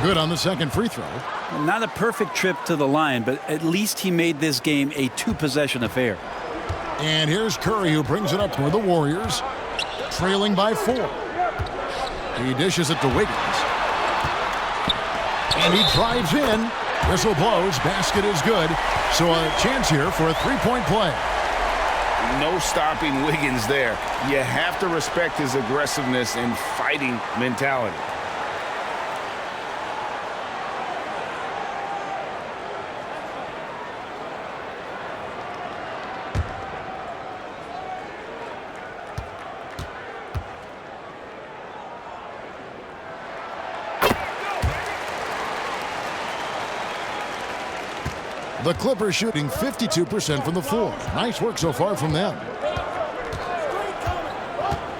Good on the second free throw. Not a perfect trip to the line, but at least he made this game a 2-possession affair. And here's Curry, who brings it up for the Warriors, trailing by 4. He dishes it to Wiggins. And he drives in. Whistle blows. Basket is good. So a chance here for a 3-point play. No stopping Wiggins there. You have to respect his aggressiveness and fighting mentality. The Clippers shooting 52% from the floor. Nice work so far from them.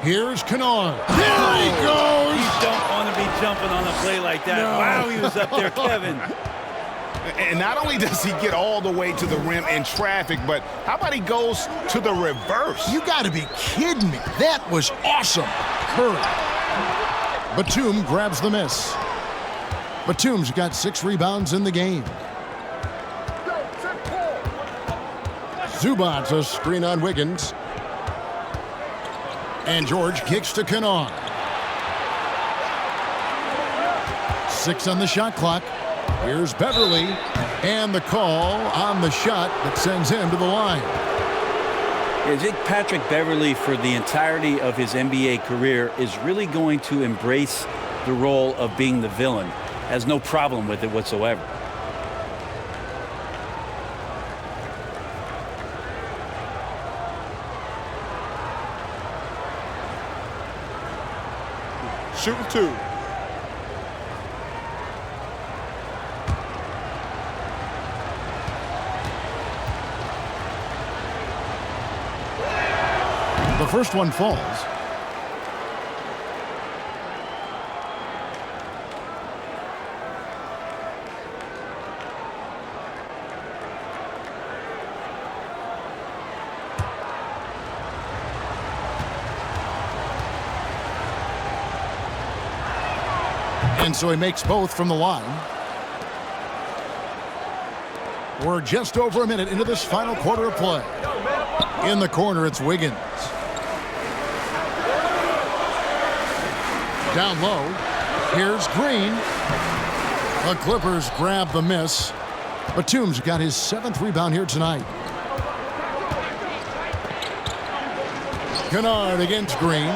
Here's Kennard. There he goes! You don't want to be jumping on a play like that. No. Wow, he was up there, Kevin. And not only does he get all the way to the rim in traffic, but how about he goes to the reverse? You got to be kidding me. That was awesome. Curry. Batum grabs the miss. Batum's got 6 rebounds in the game. Zubats a screen on Wiggins. And George kicks to Kennard. 6 on the shot clock. Here's Beverley. And the call on the shot that sends him to the line. I think Patrick Beverley, for the entirety of his NBA career, is really going to embrace the role of being the villain. Has no problem with it whatsoever. Shooting 2. The first one falls. And so he makes both from the line. We're just over a minute into this final quarter of play. In the corner, it's Wiggins. Down low, here's Green. The Clippers grab the miss. Batum's got his 7th rebound here tonight. Kennard against Green.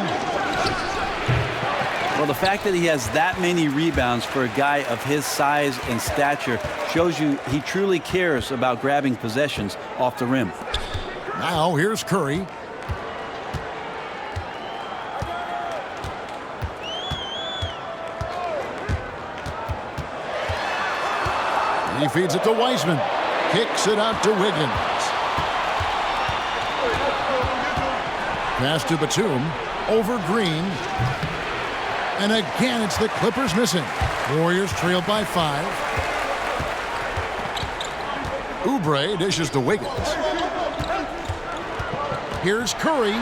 Well, the fact that he has that many rebounds for a guy of his size and stature shows you he truly cares about grabbing possessions off the rim. Now here's Curry. He feeds it to Wiseman. Kicks it out to Wiggins. Pass to Batum. Over Green. And again, it's the Clippers missing. Warriors trailed by 5. Oubre dishes to Wiggins. Here's Curry.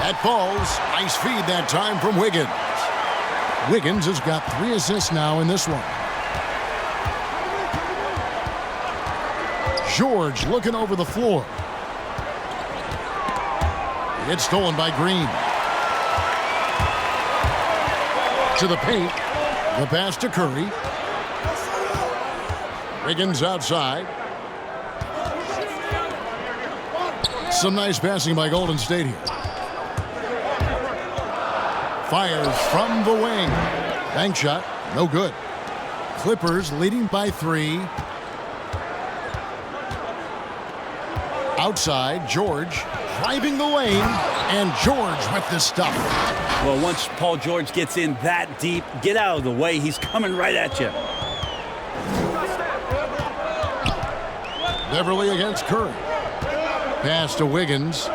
That falls. Nice feed that time from Wiggins. Wiggins has got 3 assists now in this one. George looking over the floor. It's stolen by Green. To the paint. The pass to Curry. Wiggins outside. Some nice passing by Golden State here. Fires from the wing. Bank shot. No good. Clippers leading by 3. Outside, George driving the lane, and George with the stuff. Well, once Paul George gets in that deep, get out of the way. He's coming right at you. Beverley against Curry. Pass to Wiggins.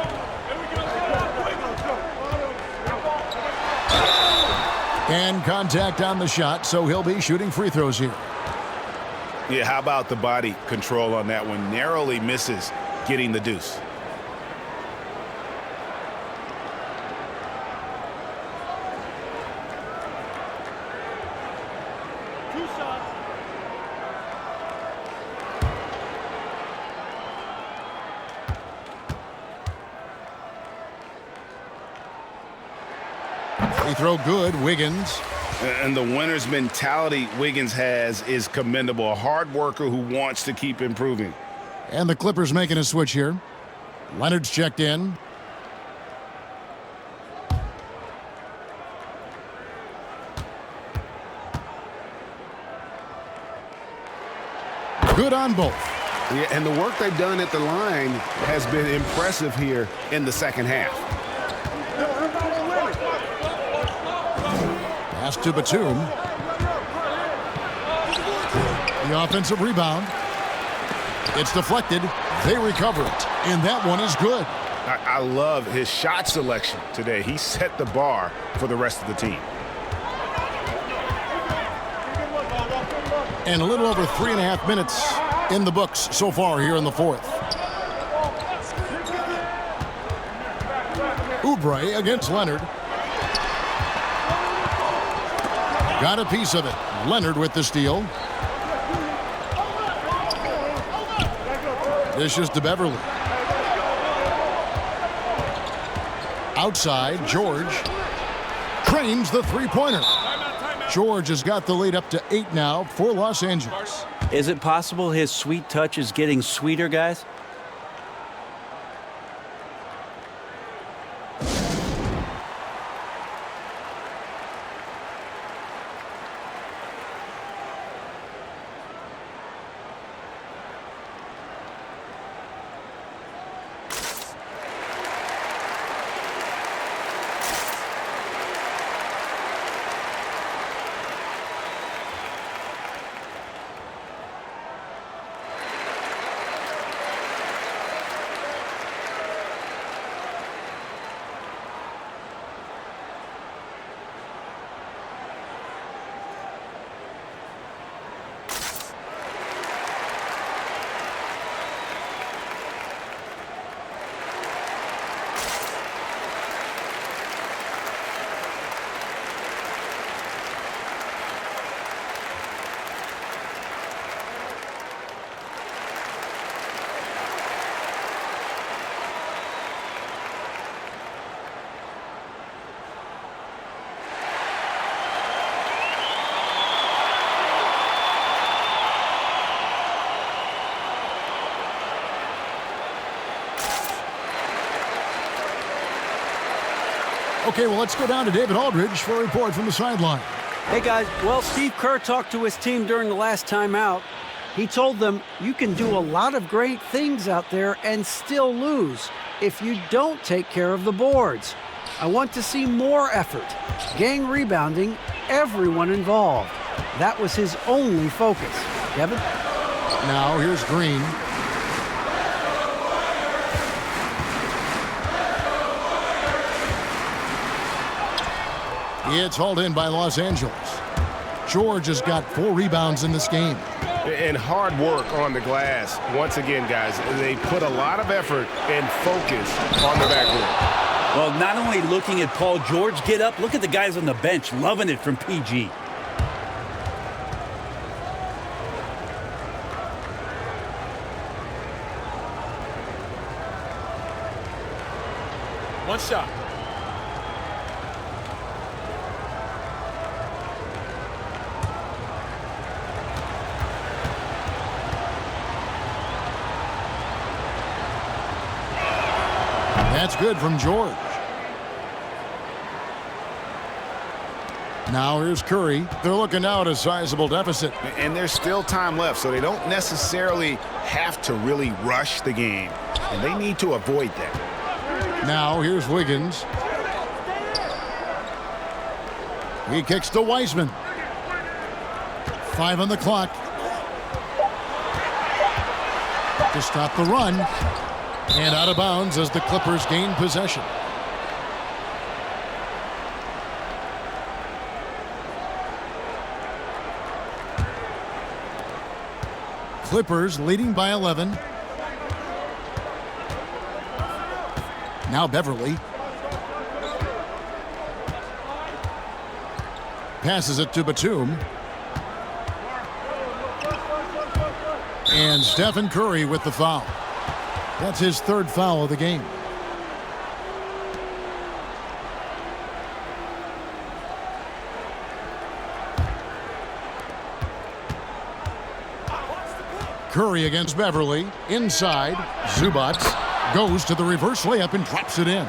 And contact on the shot, so he'll be shooting free throws here. Yeah, how about the body control on that one? Narrowly misses getting the deuce. Free throw good, Wiggins. And the winner's mentality Wiggins has is commendable. A hard worker who wants to keep improving. And the Clippers making a switch here. Leonard's checked in. Good on both. Yeah, and the work they've done at the line has been impressive here in the second half. Pass to Batum. The offensive rebound. It's deflected. They recover it. And that one is good. I love his shot selection today. He set the bar for the rest of the team. And a little over 3.5 minutes in the books so far here in the fourth. Oubre against Leonard. Got a piece of it. Leonard with the steal. Dishes to Beverley. Outside, George trains the three-pointer. George has got the lead up to 8 now for Los Angeles. Is it possible his sweet touch is getting sweeter, guys? Okay, well, let's go down to David Aldridge for a report from the sideline. Hey, guys. Well, Steve Kerr talked to his team during the last timeout. He told them, you can do a lot of great things out there and still lose if you don't take care of the boards. I want to see more effort, gang rebounding, everyone involved. That was his only focus. Kevin? Now here's Green. It's hauled in by Los Angeles. George has got 4 rebounds in this game. And hard work on the glass. Once again, guys, they put a lot of effort and focus on the backboard. Well, not only looking at Paul George get up, look at the guys on the bench loving it from PG. One shot. That's good from George. Now here's Curry. They're looking now at a sizable deficit. And there's still time left, so they don't necessarily have to really rush the game. And they need to avoid that. Now here's Wiggins. He kicks to Wiseman. 5 on the clock. To stop the run. And out of bounds as the Clippers gain possession. Clippers leading by 11. Now Beverly. Passes it to Batum. And Stephen Curry with the foul. That's his 3rd foul of the game. Curry against Beverly. Inside. Zubats goes to the reverse layup and drops it in.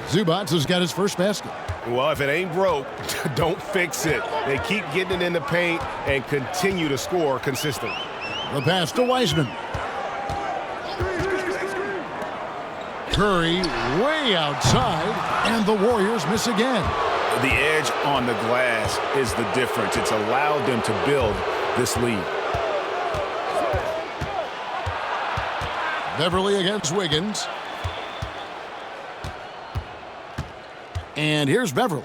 Zubats has got his first basket. Well, if it ain't broke, don't fix it. They keep getting it in the paint and continue to score consistently. The pass to Wiseman. Curry way outside, and the Warriors miss again. The edge on the glass is the difference. It's allowed them to build this lead. Beverly against Wiggins. And here's Beverly.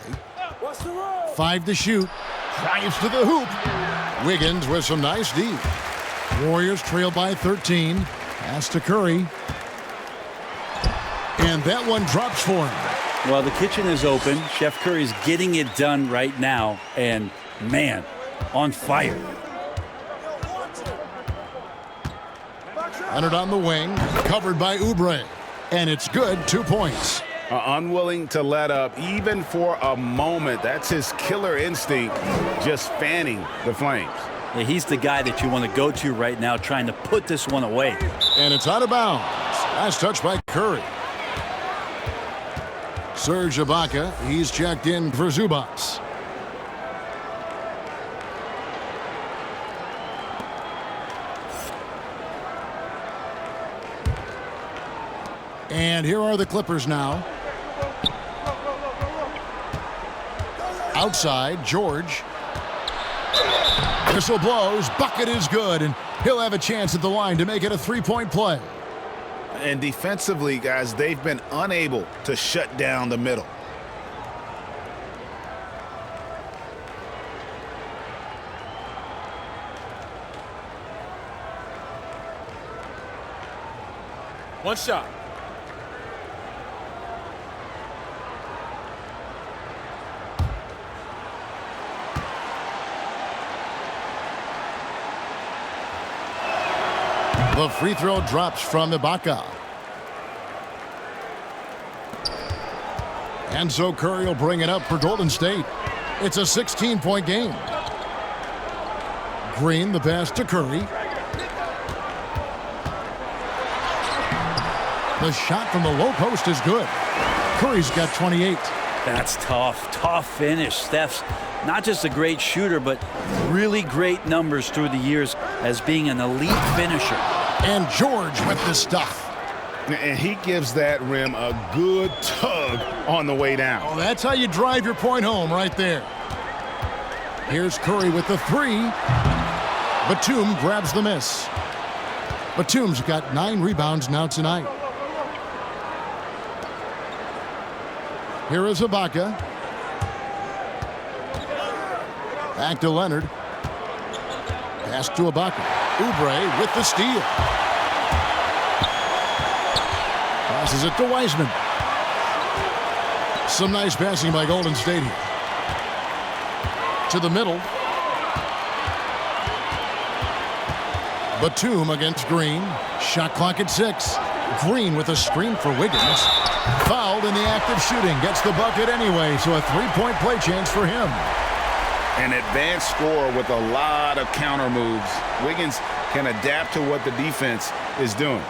5 to shoot. Drives to the hoop. Wiggins with some nice D. Warriors trail by 13. Pass to Curry. And that one drops for him. Well, the kitchen is open. Chef Curry's getting it done right now. And, man, on fire. Leonard on the wing. Covered by Oubre. And it's good. 2 points. Unwilling to let up even for a moment. That's his killer instinct, just fanning the flames. Yeah, he's the guy that you want to go to right now trying to put this one away. And it's out of bounds. Nice touch by Curry. Serge Ibaka, he's checked in for Zubats. And here are the Clippers now. Outside, George. Whistle blows, bucket is good, and he'll have a chance at the line to make it a 3-point play. And defensively, guys, they've been unable to shut down the middle. One shot. The free throw drops from Ibaka. And so Curry will bring it up for Golden State. It's a 16-point game. Green, the pass to Curry. The shot from the low post is good. Curry's got 28. That's tough finish. Steph's not just a great shooter, but really great numbers through the years as being an elite finisher. And George with the stuff. And he gives that rim a good tug on the way down. Oh, that's how you drive your point home right there. Here's Curry with the three. Batum grabs the miss. Batum's got 9 rebounds now tonight. Here is Ibaka. Back to Leonard. Pass to Ibaka. Oubre with the steal. Passes it to Wiseman. Some nice passing by Golden State here. To the middle. Batum against Green. Shot clock at 6. Green with a screen for Wiggins. Fouled in the act of shooting. Gets the bucket anyway, so a 3-point play chance for him. An advanced scorer with a lot of counter moves. Wiggins can adapt to what the defense is doing.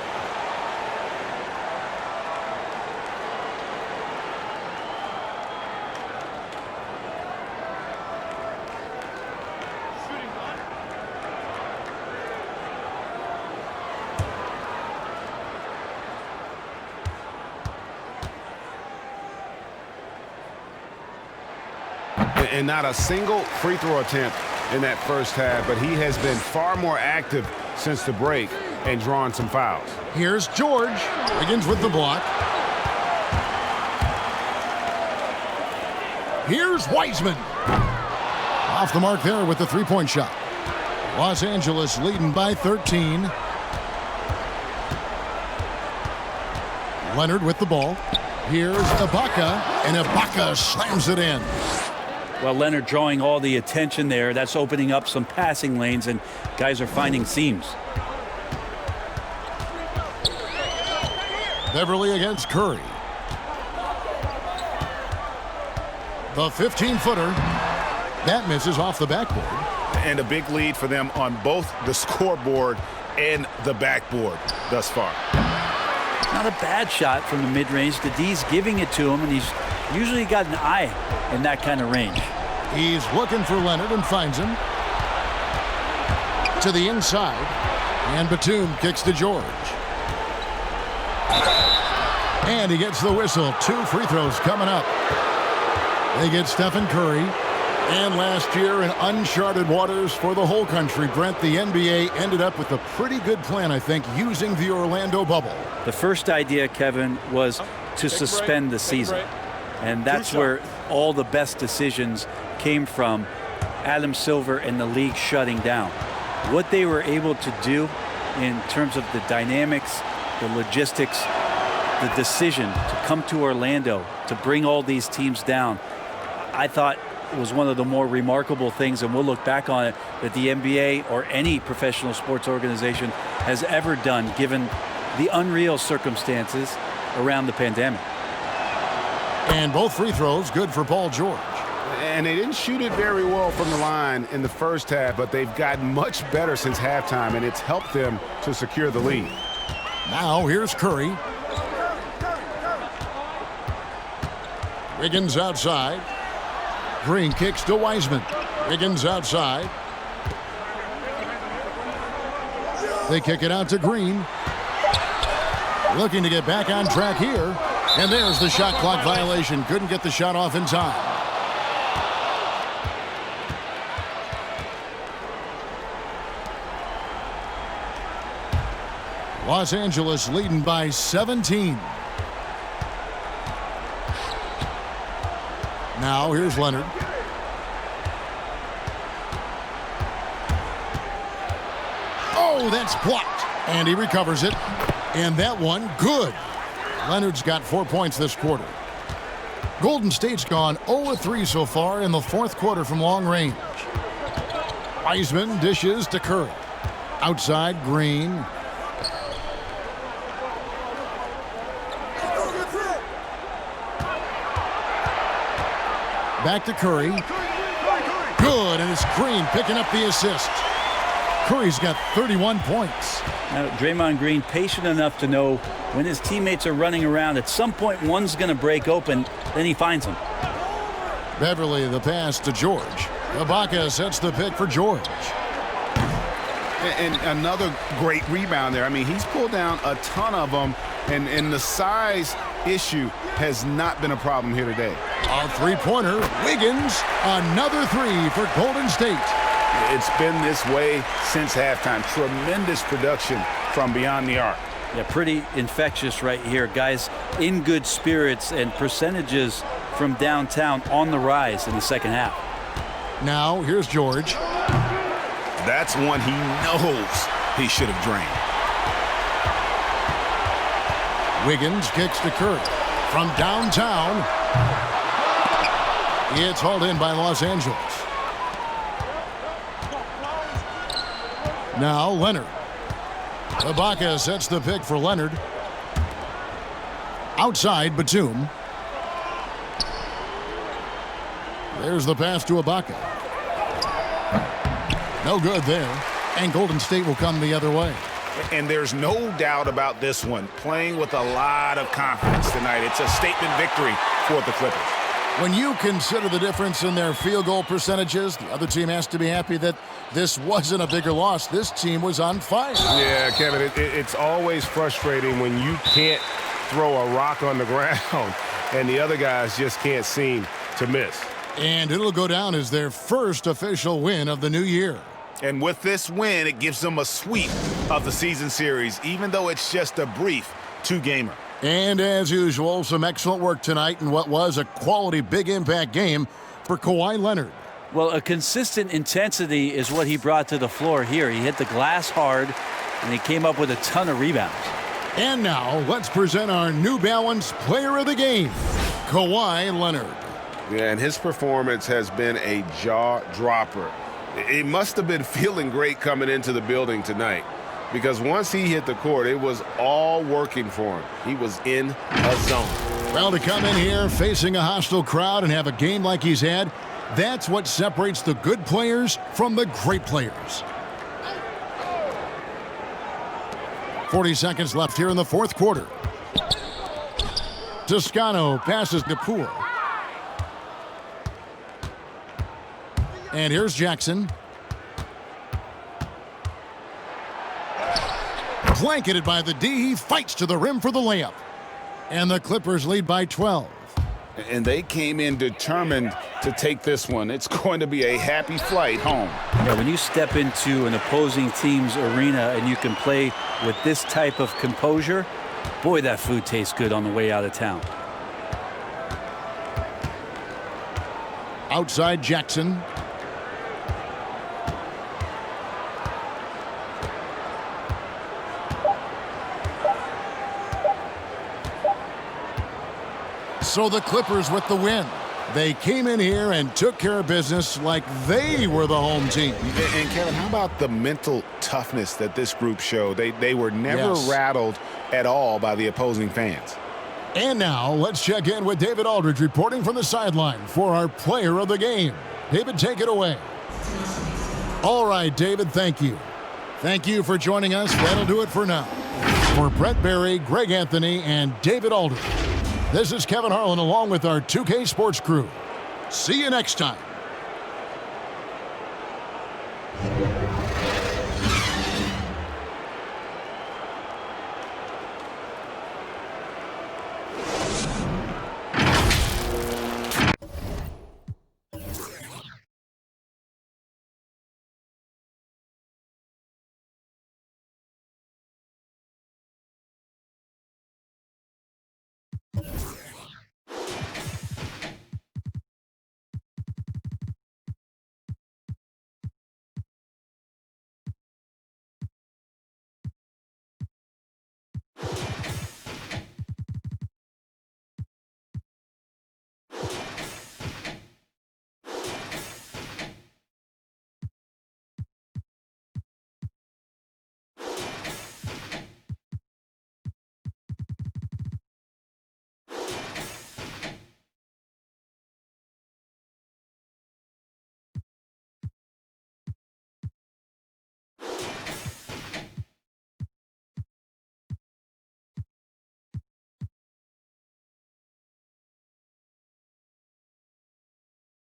And not a single free throw attempt in that first half, but he has been far more active since the break and drawn some fouls. Here's George. Wiggins with the block. Here's Wiseman. Off the mark there with the 3-point shot. Los Angeles leading by 13. Leonard with the ball. Here's Ibaka, and Ibaka slams it in. Well, Leonard drawing all the attention there. That's opening up some passing lanes, and guys are finding seams. Beverly against Curry. The 15-footer. That misses off the backboard. And a big lead for them on both the scoreboard and the backboard thus far. Not a bad shot from the mid-range. The D's giving it to him, and he's usually got an eye in that kind of range. He's looking for Leonard and finds him. To the inside. And Batum kicks to George. And he gets the whistle. 2 free throws coming up. They get Stephen Curry. And last year in uncharted waters for the whole country, Brent, the NBA ended up with a pretty good plan, I think, using the Orlando bubble. The first idea, Kevin, was to suspend the season. And that's where all the best decisions came from. Adam Silver and the league shutting down. What they were able to do in terms of the dynamics, the logistics, the decision to come to Orlando, to bring all these teams down, I thought it was one of the more remarkable things, and we'll look back on it, that the NBA or any professional sports organization has ever done, given the unreal circumstances around the pandemic. And both free throws good for Paul George. And they didn't shoot it very well from the line in the first half, but they've gotten much better since halftime, and it's helped them to secure the lead. Now here's Curry. Wiggins outside. Green kicks to Wiseman. Wiggins outside. They kick it out to Green. Looking to get back on track here. And there's the shot clock violation. Couldn't get the shot off in time. Los Angeles leading by 17. Now here's Leonard. Oh, that's blocked. And he recovers it. And that one, good. Leonard's got 4 points this quarter. Golden State's gone 0-3 so far in the fourth quarter from long range. Wiseman dishes to Curry. Outside, Green. Back to Curry. Good, and it's Green picking up the assist. Curry's got 31 points. Now, Draymond Green patient enough to know when his teammates are running around, at some point one's going to break open, then he finds them. Beverly the pass to George. Ibaka sets the pick for George. And another great rebound there. I mean, he's pulled down a ton of them, and the size issue has not been a problem here today. A three-pointer. Wiggins, another three for Golden State. It's been this way since halftime. Tremendous production from beyond the arc. Yeah, pretty infectious right here. Guys in good spirits, and percentages from downtown on the rise in the second half. Now, here's George. That's one he knows he should have drained. Wiggins kicks to Curry. From downtown, it's hauled in by Los Angeles. Now Leonard. Ibaka sets the pick for Leonard. Outside Batum. There's the pass to Ibaka. No good there. And Golden State will come the other way. And there's no doubt about this one. Playing with a lot of confidence tonight. It's a statement victory for the Clippers. When you consider the difference in their field goal percentages, the other team has to be happy that this wasn't a bigger loss. This team was on fire. Yeah, Kevin, it's always frustrating when you can't throw a rock on the ground and the other guys just can't seem to miss. And it'll go down as their first official win of the new year. And with this win, it gives them a sweep of the season series, even though it's just a brief two-gamer. And as usual, some excellent work tonight in what was a quality big impact game for Kawhi Leonard. Well, a consistent intensity is what he brought to the floor here. He hit the glass hard, and he came up with a ton of rebounds. And now, let's present our New Balance Player of the Game, Kawhi Leonard. Yeah, and his performance has been a jaw-dropper. He must have been feeling great coming into the building tonight, because once he hit the court, it was all working for him. He was in a zone. Well, to come in here facing a hostile crowd and have a game like he's had, that's what separates the good players from the great players. 40 seconds left here in the fourth quarter. Toscano passes to Poole. And here's Jackson. Blanketed by the D. He fights to the rim for the layup. And the Clippers lead by 12. And they came in determined to take this one. It's going to be a happy flight home. Yeah, when you step into an opposing team's arena and you can play with this type of composure, boy, that food tastes good on the way out of town. Outside Jackson. So the Clippers with the win. They came in here and took care of business like they were the home team. And Kevin, how about the mental toughness that this group showed? They were never rattled at all by the opposing fans. And now let's check in with David Aldridge reporting from the sideline for our player of the game. David, take it away. All right, David, thank you. Thank you for joining us. That'll do it for now. For Brett Berry, Greg Anthony, and David Aldridge, this is Kevin Harlan along with our 2K Sports crew. See you next time.